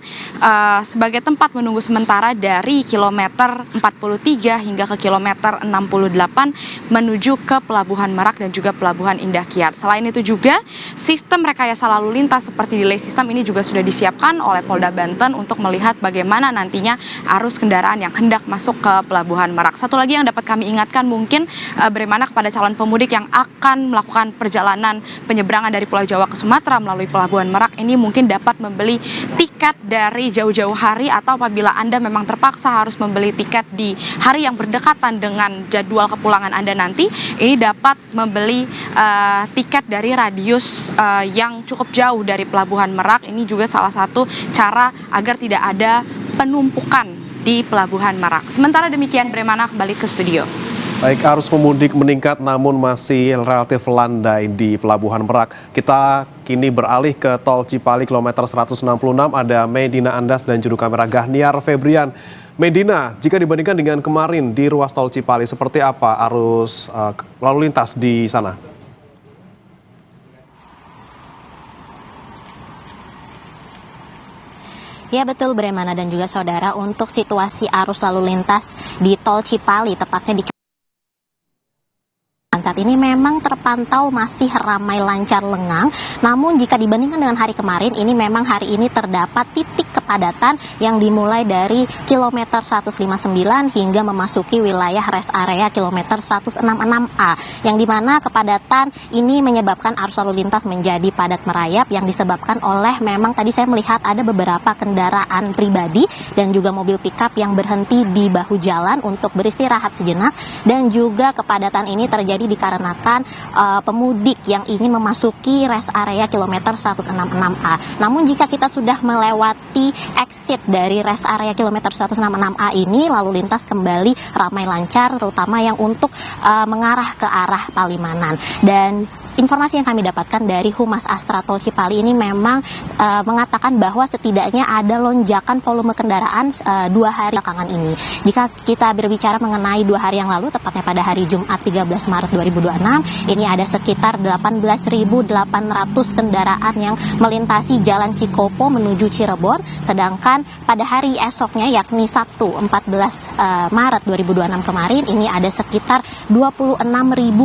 sebagai tempat menunggu sementara dari kilometer 43 hingga ke kilometer 68 menuju ke Pelabuhan Merak dan juga Pelabuhan Indah Kiat. Selain itu juga sistem rekayasa lalu lintas seperti delay system ini juga sudah disiapkan oleh Polda Banten untuk melihat bagaimana nantinya arus kendaraan yang hendak masuk ke Pelabuhan Merak. Satu lagi yang dapat kami ingatkan mungkin Bremana kepada calon pemudik yang akan melakukan perjalanan penyeberangan dari Pulau Jawa ke Sumatera melalui Pelabuhan Merak ini mungkin dapat membeli tiket dari jauh-jauh hari, atau apabila Anda memang terpaksa harus membeli tiket di hari yang berdekatan dengan jadwal kepulangan Anda nanti, ini dapat membeli tiket dari radius yang cukup jauh dari Pelabuhan Merak. Ini juga salah satu cara agar tidak ada penumpukan di Pelabuhan Merak. Sementara demikian, Bremana, kembali ke studio. Baik, arus pemudik meningkat namun masih relatif landai di Pelabuhan Merak. Kita kini beralih ke tol Cipali kilometer 166, ada Medina Andas dan juru kamera Gahniar Febrian. Medina, jika dibandingkan dengan kemarin di ruas tol Cipali, seperti apa arus lalu lintas di sana? Ya betul Bremana dan juga saudara, untuk situasi arus lalu lintas di tol Cipali, tepatnya di saat ini memang terpantau masih ramai lancar lengang, namun jika dibandingkan dengan hari kemarin, ini memang hari ini terdapat titik kepadatan yang dimulai dari kilometer 159 hingga memasuki wilayah rest area kilometer 166A, yang dimana kepadatan ini menyebabkan arus lalu lintas menjadi padat merayap yang disebabkan oleh memang tadi saya melihat ada beberapa kendaraan pribadi dan juga mobil pickup yang berhenti di bahu jalan untuk beristirahat sejenak, dan juga kepadatan ini terjadi dikarenakan pemudik yang ingin memasuki rest area kilometer 166A. Namun jika kita sudah melewati exit dari rest area kilometer 166A ini, lalu lintas kembali ramai lancar, terutama yang untuk mengarah ke arah Palimanan. Dan informasi yang kami dapatkan dari Humas Astra Tol Cipali ini memang mengatakan bahwa setidaknya ada lonjakan volume kendaraan 2 hari belakangan ini. Jika kita berbicara mengenai 2 hari yang lalu, tepatnya pada hari Jumat 13 Maret 2026, ini ada sekitar 18.800 kendaraan yang melintasi Jalan Cikopo menuju Cirebon, sedangkan pada hari esoknya yakni Sabtu 14 Maret 2026 kemarin, ini ada sekitar 26.000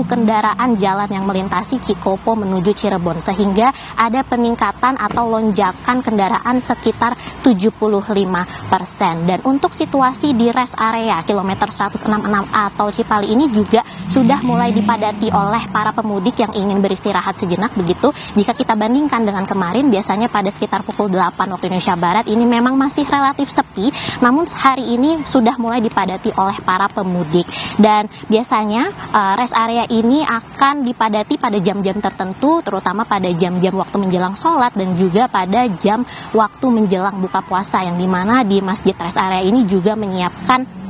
kendaraan jalan yang melintasi Cikopo menuju Cirebon, sehingga ada peningkatan atau lonjakan kendaraan sekitar 75%. Dan untuk situasi di rest area kilometer 166A Tol Cipali ini juga sudah mulai dipadati oleh para pemudik yang ingin beristirahat sejenak. Begitu jika kita bandingkan dengan kemarin, biasanya pada sekitar pukul 8 waktu Indonesia Barat ini memang masih relatif sepi, namun hari ini sudah mulai dipadati oleh para pemudik. Dan biasanya rest area ini akan dipadati pada jam-jam tertentu, terutama pada jam-jam waktu menjelang sholat dan juga pada jam waktu menjelang buka puasa, yang dimana di Masjid Rest Area ini juga menyiapkan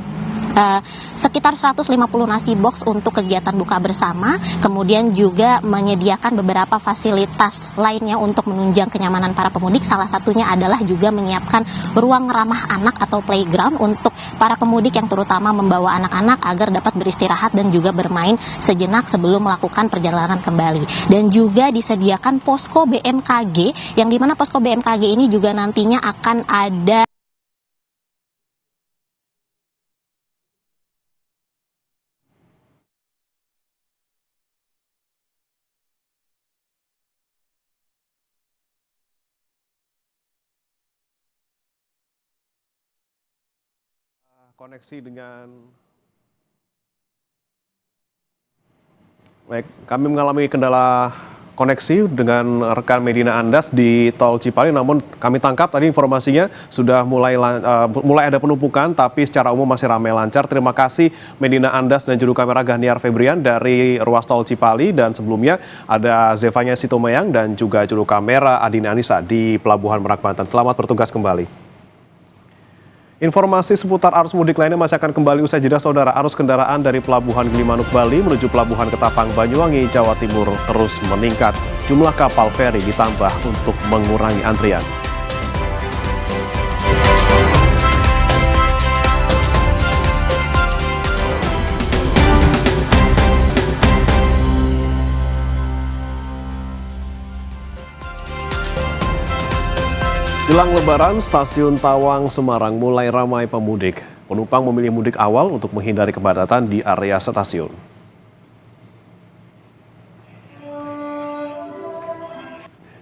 sekitar 150 nasi box untuk kegiatan buka bersama, kemudian juga menyediakan beberapa fasilitas lainnya untuk menunjang kenyamanan para pemudik. Salah satunya adalah juga menyiapkan ruang ramah anak atau playground untuk para pemudik yang terutama membawa anak-anak agar dapat beristirahat dan juga bermain sejenak sebelum melakukan perjalanan kembali. Dan juga disediakan posko BMKG, yang dimana posko BMKG ini juga nantinya akan ada koneksi dengan baik, kami mengalami kendala koneksi dengan rekan Medina Andas di Tol Cipali, namun kami tangkap tadi informasinya sudah mulai ada penumpukan, tapi secara umum masih ramai lancar. Terima kasih Medina Andas dan juru kamera Ganiar Febrian dari ruas Tol Cipali, dan sebelumnya ada Zevanya Sitomayang dan juga juru kamera Adina Anissa di Pelabuhan Merak Banten. Selamat bertugas kembali. Informasi seputar arus mudik lainnya masih akan kembali usai jeda, saudara. Arus kendaraan dari Pelabuhan Gilimanuk, Bali menuju Pelabuhan Ketapang, Banyuwangi, Jawa Timur terus meningkat. Jumlah kapal feri ditambah untuk mengurangi antrian. Jelang Lebaran, stasiun Tawang, Semarang mulai ramai pemudik. Penumpang memilih mudik awal untuk menghindari kepadatan di area stasiun.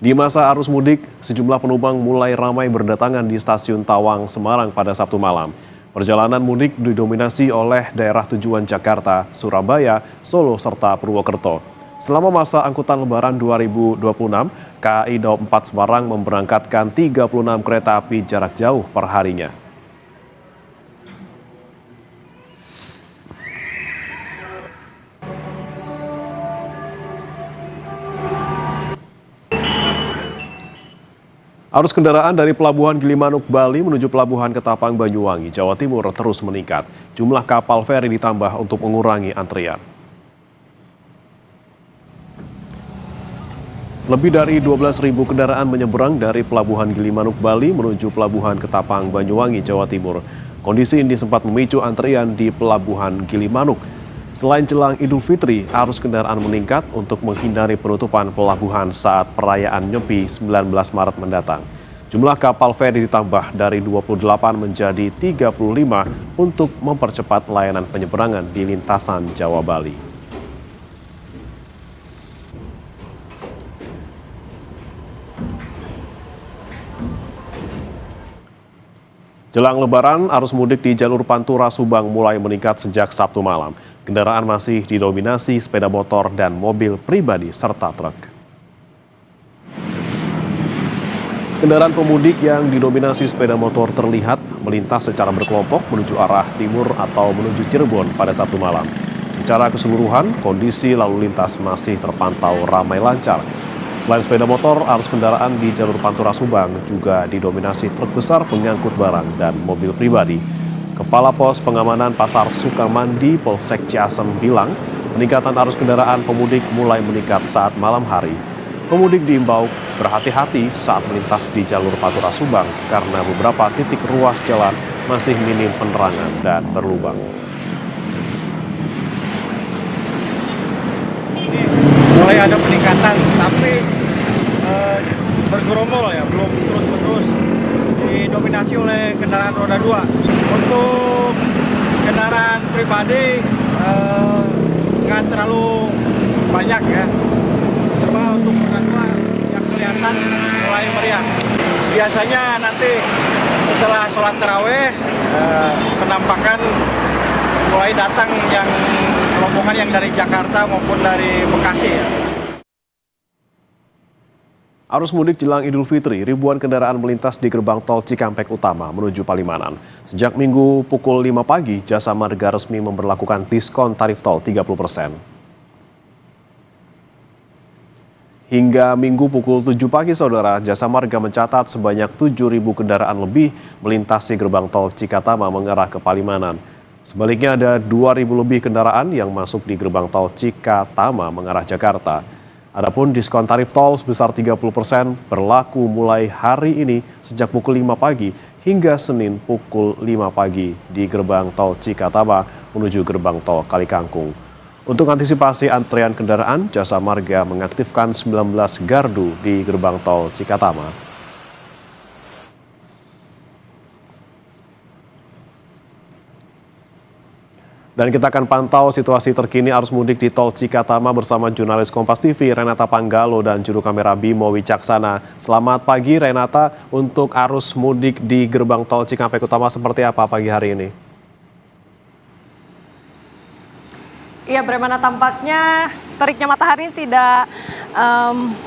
Di masa arus mudik, sejumlah penumpang mulai ramai berdatangan di stasiun Tawang, Semarang pada Sabtu malam. Perjalanan mudik didominasi oleh daerah tujuan Jakarta, Surabaya, Solo, serta Purwokerto. Selama masa angkutan Lebaran 2026, KAI Daob 4 Semarang memberangkatkan 36 kereta api jarak jauh per harinya. Arus kendaraan dari Pelabuhan Gilimanuk, Bali menuju Pelabuhan Ketapang, Banyuwangi, Jawa Timur terus meningkat. Jumlah kapal feri ditambah untuk mengurangi antrian. Lebih dari 12.000 kendaraan menyeberang dari Pelabuhan Gilimanuk, Bali menuju Pelabuhan Ketapang, Banyuwangi, Jawa Timur. Kondisi ini sempat memicu antrian di Pelabuhan Gilimanuk. Selain jelang Idul Fitri, arus kendaraan meningkat untuk menghindari penutupan pelabuhan saat perayaan Nyepi 19 Maret mendatang. Jumlah kapal feri ditambah dari 28 menjadi 35 untuk mempercepat layanan penyeberangan di lintasan Jawa Bali. Jelang Lebaran, arus mudik di jalur Pantura Subang mulai meningkat sejak Sabtu malam. Kendaraan masih didominasi sepeda motor dan mobil pribadi serta truk. Kendaraan pemudik yang didominasi sepeda motor terlihat melintas secara berkelompok menuju arah timur atau menuju Cirebon pada Sabtu malam. Secara keseluruhan, kondisi lalu lintas masih terpantau ramai lancar. Selain sepeda motor, arus kendaraan di jalur Pantura Subang juga didominasi truk besar pengangkut barang dan mobil pribadi. Kepala Pos Pengamanan Pasar Sukamandi Polsek Ciasem bilang, peningkatan arus kendaraan pemudik mulai meningkat saat malam hari. Pemudik diimbau berhati-hati saat melintas di jalur Pantura Subang karena beberapa titik ruas jalan masih minim penerangan dan berlubang. Mulai ada peningkatan, tapi bergerombol ya, belum terus-menerus didominasi oleh kendaraan roda 2. Untuk kendaraan pribadi nggak terlalu banyak ya, cuma untuk roda 2 yang kelihatan mulai meriah. Biasanya nanti setelah sholat taraweh penampakan mulai datang yang rombongan yang dari Jakarta maupun dari Bekasi ya. Arus mudik jelang Idul Fitri, ribuan kendaraan melintas di gerbang tol Cikampek Utama menuju Palimanan. Sejak Minggu pukul 5 pagi, Jasa Marga resmi memberlakukan diskon tarif tol 30%. Hingga Minggu pukul 7 pagi, Saudara, Jasa Marga mencatat sebanyak 7.000 kendaraan lebih melintasi gerbang tol Cikatama mengarah ke Palimanan. Sebaliknya ada 2.000 lebih kendaraan yang masuk di gerbang tol Cikatama mengarah Jakarta. Adapun diskon tarif tol sebesar 30% berlaku mulai hari ini sejak pukul 5 pagi hingga Senin pukul 5 pagi di gerbang tol Cikatama menuju gerbang tol Kalikangkung. Untuk antisipasi antrean kendaraan, Jasa Marga mengaktifkan 19 gardu di gerbang tol Cikatama. Dan kita akan pantau situasi terkini arus mudik di tol Cikatama bersama jurnalis Kompas TV Renata Panggalo dan juru kamera Bimo Wicaksana. Selamat pagi Renata, untuk arus mudik di gerbang tol Cikampek Utama seperti apa pagi hari ini? Iya, Bremana, tampaknya teriknya matahari tidak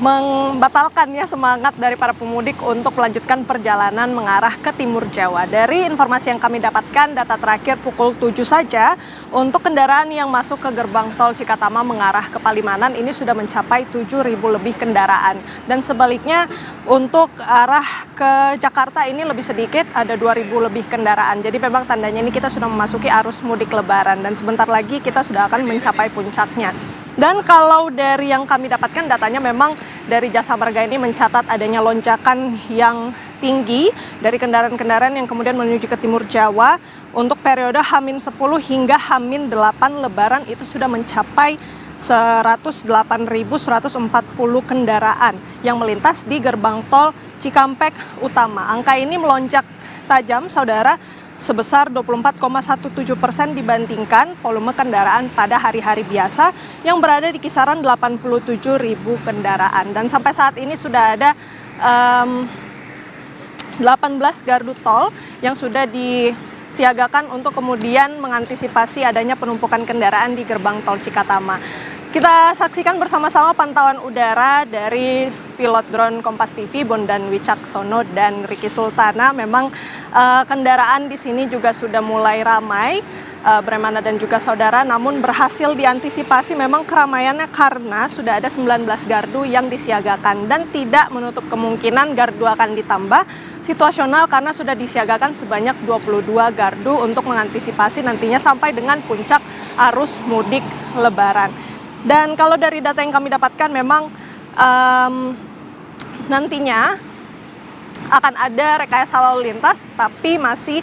membatalkan ya semangat dari para pemudik untuk melanjutkan perjalanan mengarah ke timur Jawa. Dari informasi yang kami dapatkan, data terakhir pukul 7 saja, untuk kendaraan yang masuk ke gerbang tol Cikatama mengarah ke Palimanan ini sudah mencapai 7.000 lebih kendaraan. Dan sebaliknya untuk arah ke Jakarta ini lebih sedikit, ada 2.000 lebih kendaraan. Jadi memang tandanya ini kita sudah memasuki arus mudik Lebaran dan sebentar lagi kita sudah akan mencapai puncaknya. Dan kalau dari yang kami dapatkan datanya memang dari Jasa Marga ini mencatat adanya lonjakan yang tinggi dari kendaraan-kendaraan yang kemudian menuju ke timur Jawa untuk periode H-10 hingga H-8 Lebaran itu sudah mencapai 108.140 kendaraan yang melintas di gerbang tol Cikampek Utama. Angka ini melonjak tajam, Saudara, sebesar 24,17% dibandingkan volume kendaraan pada hari-hari biasa yang berada di kisaran 87.000 kendaraan. Dan sampai saat ini sudah ada 18 gardu tol yang sudah disiagakan untuk kemudian mengantisipasi adanya penumpukan kendaraan di gerbang tol Cikatama. Kita saksikan bersama-sama pantauan udara dari pilot drone Kompas TV Bondan Wicaksono dan Riki Sultana. Memang kendaraan di sini juga sudah mulai ramai, Bremana dan juga saudara, namun berhasil diantisipasi memang keramaiannya karena sudah ada 19 gardu yang disiagakan dan tidak menutup kemungkinan gardu akan ditambah situasional karena sudah disiagakan sebanyak 22 gardu untuk mengantisipasi nantinya sampai dengan puncak arus mudik Lebaran. Dan kalau dari data yang kami dapatkan memang nantinya akan ada rekayasa lalu lintas tapi masih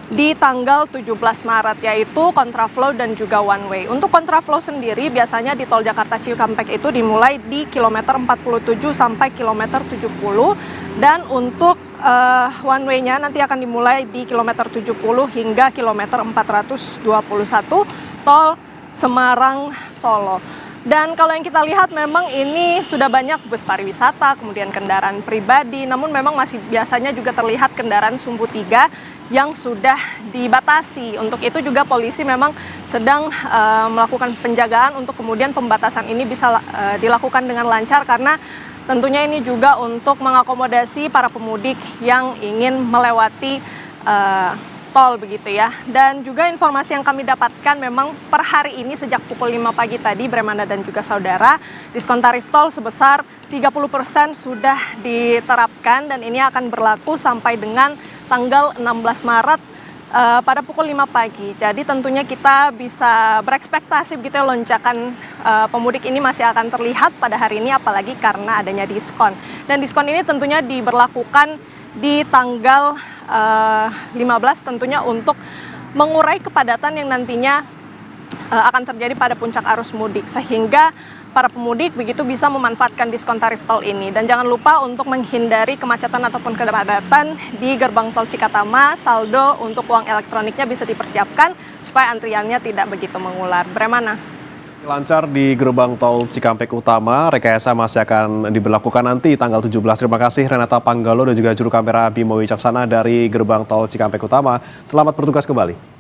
di tanggal 17 Maret, yaitu kontraflow dan juga one way. Untuk kontraflow sendiri biasanya di tol Jakarta Cikampek itu dimulai di kilometer 47 sampai kilometer 70, dan untuk one way-nya nanti akan dimulai di kilometer 70 hingga kilometer 421 tol Semarang Solo. Dan kalau yang kita lihat memang ini sudah banyak bus pariwisata, kemudian kendaraan pribadi, namun memang masih biasanya juga terlihat kendaraan sumbu 3 yang sudah dibatasi. Untuk itu juga polisi memang sedang melakukan penjagaan untuk kemudian pembatasan ini bisa dilakukan dengan lancar, karena tentunya ini juga untuk mengakomodasi para pemudik yang ingin melewati tol begitu ya. Dan juga informasi yang kami dapatkan memang per hari ini sejak pukul 5 pagi tadi, Bremana dan juga saudara, diskon tarif tol sebesar 30% sudah diterapkan, dan ini akan berlaku sampai dengan tanggal 16 Maret pada pukul 5 pagi. Jadi tentunya kita bisa berekspektasi begitu ya, lonjakan pemudik ini masih akan terlihat pada hari ini, apalagi karena adanya diskon. Dan diskon ini tentunya diberlakukan di tanggal 15 tentunya untuk mengurai kepadatan yang nantinya akan terjadi pada puncak arus mudik, sehingga para pemudik begitu bisa memanfaatkan diskon tarif tol ini. Dan jangan lupa untuk menghindari kemacetan ataupun kepadatan di gerbang tol Cikatama, saldo untuk uang elektroniknya bisa dipersiapkan supaya antriannya tidak begitu mengular. Bremana. Lancar di gerbang tol Cikampek Utama, rekayasa masih akan diberlakukan nanti tanggal 17. Terima kasih Renata Panggalo dan juga juru kamera Bimo Wicaksana dari gerbang tol Cikampek Utama. Selamat bertugas kembali.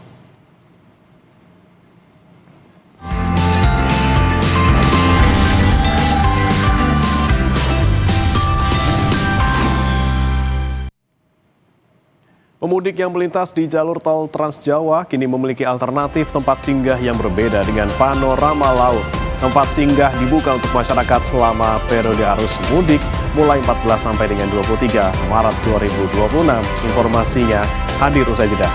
Pemudik yang melintas di jalur tol Trans Jawa kini memiliki alternatif tempat singgah yang berbeda dengan panorama laut. Tempat singgah dibuka untuk masyarakat selama periode arus mudik mulai 14 sampai dengan 23 Maret 2026. Informasinya hadir usai jeda.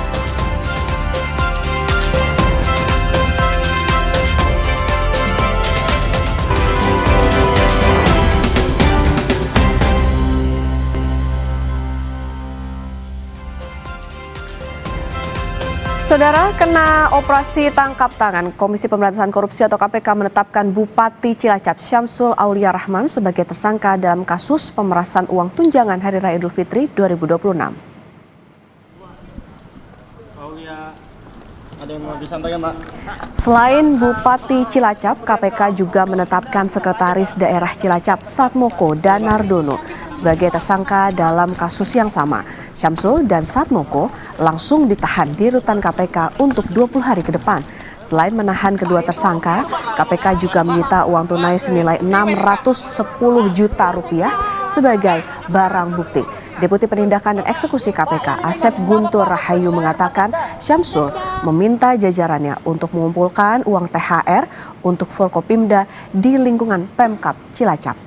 Saudara, kena operasi tangkap tangan, Komisi Pemberantasan Korupsi atau KPK menetapkan Bupati Cilacap Syamsul Aulia Rahman sebagai tersangka dalam kasus pemerasan uang tunjangan Hari Raya Idul Fitri 2026. Ada yang mau disampaikan, Pak? Selain Bupati Cilacap, KPK juga menetapkan Sekretaris Daerah Cilacap Satmoko Danardono sebagai tersangka dalam kasus yang sama. Syamsul dan Satmoko langsung ditahan di rutan KPK untuk 20 hari ke depan. Selain menahan kedua tersangka, KPK juga menyita uang tunai senilai 610 juta rupiah sebagai barang bukti. Deputi Penindakan dan Eksekusi KPK Asep Guntur Rahayu mengatakan Syamsul meminta jajarannya untuk mengumpulkan uang THR untuk Forkopimda di lingkungan Pemkab Cilacap.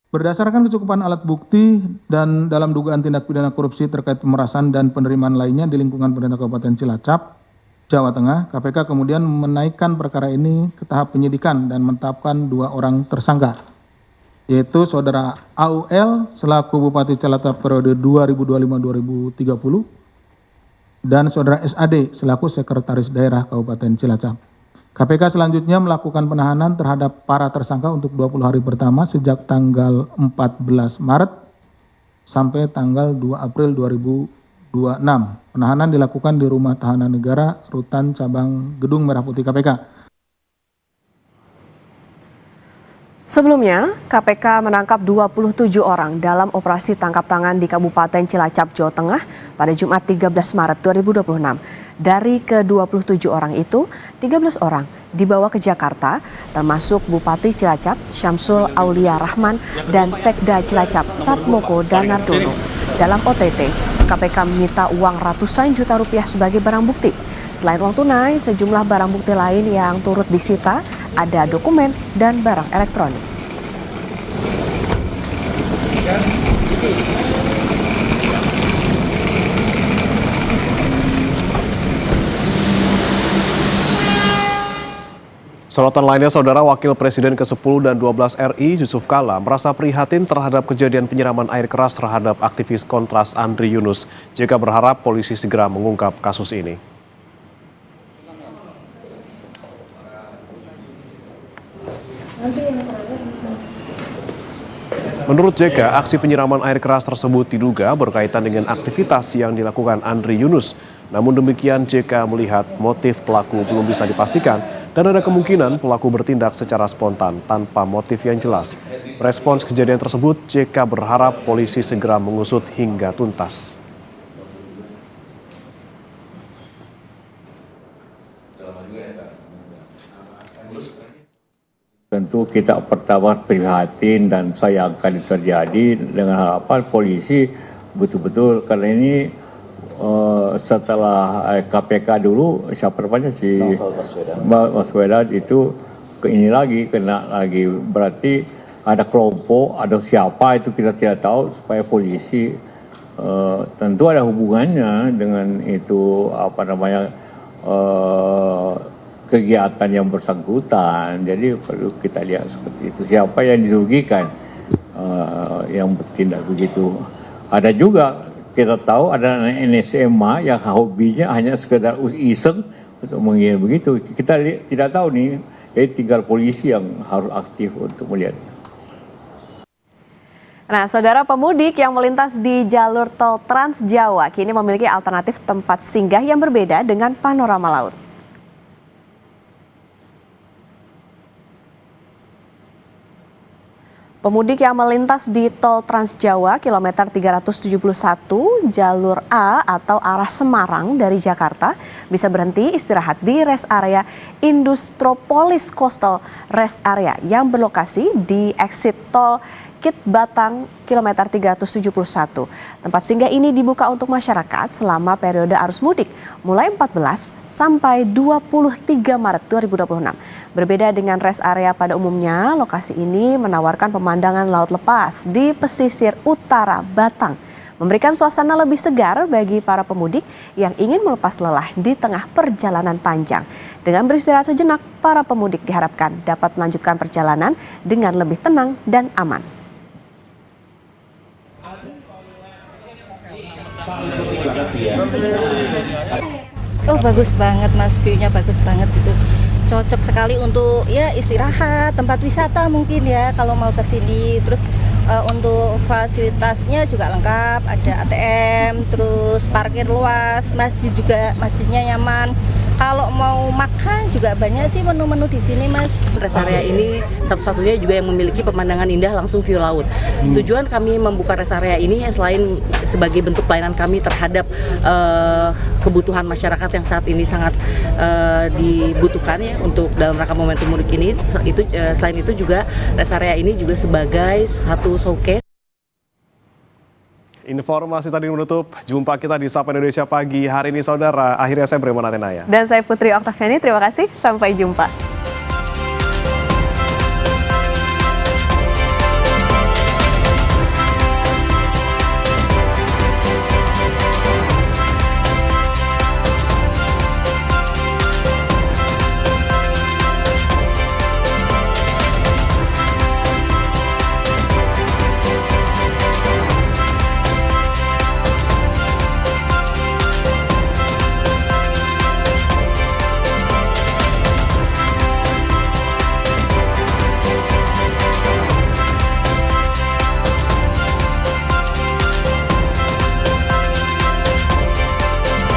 Berdasarkan kecukupan alat bukti dan dalam dugaan tindak pidana korupsi terkait pemerasan dan penerimaan lainnya di lingkungan pemerintah Kabupaten Cilacap, Jawa Tengah, KPK kemudian menaikkan perkara ini ke tahap penyidikan dan menetapkan 2 orang tersangka, yaitu Saudara AUL selaku Bupati Cilacap periode 2025-2030 dan Saudara SAD selaku Sekretaris Daerah Kabupaten Cilacap. KPK selanjutnya melakukan penahanan terhadap para tersangka untuk 20 hari pertama sejak tanggal 14 Maret sampai tanggal 2 April 2026. Penahanan dilakukan di Rumah Tahanan Negara, Rutan Cabang Gedung Merah Putih KPK. Sebelumnya, KPK menangkap 27 orang dalam operasi tangkap tangan di Kabupaten Cilacap, Jawa Tengah pada Jumat 13 Maret 2026. Dari ke-27 orang itu, 13 orang dibawa ke Jakarta, termasuk Bupati Cilacap Syamsul Aulia Rahman dan Sekda Cilacap Satmoko Danardono. Dalam OTT, KPK menyita uang ratusan juta rupiah sebagai barang bukti. Selain uang tunai, sejumlah barang bukti lain yang turut disita ada dokumen dan barang elektronik. Sorotan lainnya, Saudara, Wakil Presiden ke-10 dan 12 RI Yusuf Kala merasa prihatin terhadap kejadian penyiraman air keras terhadap aktivis Kontras Andri Yunus. JK berharap polisi segera mengungkap kasus ini. Menurut JK, aksi penyiraman air keras tersebut diduga berkaitan dengan aktivitas yang dilakukan Andri Yunus. Namun demikian, JK melihat motif pelaku belum bisa dipastikan dan ada kemungkinan pelaku bertindak secara spontan tanpa motif yang jelas. Respons kejadian tersebut, JK berharap polisi segera mengusut hingga tuntas. Tentu kita pertama prihatin dan sayangkan terjadi, dengan harapan polisi betul-betul, karena ini setelah KPK dulu, siapa namanya si Baswedan itu ini lagi kena lagi, berarti ada kelompok, ada siapa itu kita tidak tahu, supaya polisi tentu ada hubungannya dengan itu apa namanya kegiatan yang bersangkutan. Jadi perlu kita lihat seperti itu, siapa yang dirugikan yang bertindak begitu. Ada juga kita tahu ada anak SMA yang hobinya hanya sekedar iseng untuk mengira begitu. Kita tidak tahu nih, jadi tinggal polisi yang harus aktif untuk melihat. Nah, Saudara, pemudik yang melintas di jalur tol Trans Jawa kini memiliki alternatif tempat singgah yang berbeda dengan panorama laut. Pemudik yang melintas di tol Trans Jawa kilometer 371 jalur A atau arah Semarang dari Jakarta bisa berhenti istirahat di rest area Industropolis Coastal Rest Area yang berlokasi di exit tol Kit Batang kilometer 371. Tempat singgah ini dibuka untuk masyarakat selama periode arus mudik mulai 14 sampai 23 Maret 2026. Berbeda dengan rest area pada umumnya, lokasi ini menawarkan pemandangan laut lepas di pesisir utara Batang, memberikan suasana lebih segar bagi para pemudik yang ingin melepas lelah di tengah perjalanan panjang. Dengan beristirahat sejenak, para pemudik diharapkan dapat melanjutkan perjalanan dengan lebih tenang dan aman. Oh, bagus banget Mas, view-nya bagus banget itu. Cocok sekali untuk ya istirahat, tempat wisata mungkin ya kalau mau ke sini. Terus untuk fasilitasnya juga lengkap, ada ATM, terus parkir luas, masjid juga, masjidnya nyaman. Kalau mau makan juga banyak sih menu-menu di sini, Mas. Rest area ini satu-satunya juga yang memiliki pemandangan indah langsung view laut. Tujuan kami membuka rest area ini selain sebagai bentuk pelayanan kami terhadap kebutuhan masyarakat yang saat ini sangat dibutuhkan ya untuk dalam rangka momentum mudik ini. Selain itu juga rest area ini juga sebagai satu showcase. Informasi tadi menutup jumpa kita di Sapa Indonesia Pagi hari ini, Saudara. Akhirnya saya Breman Atenaya. Dan saya Putri Oktaviani, terima kasih. Sampai jumpa.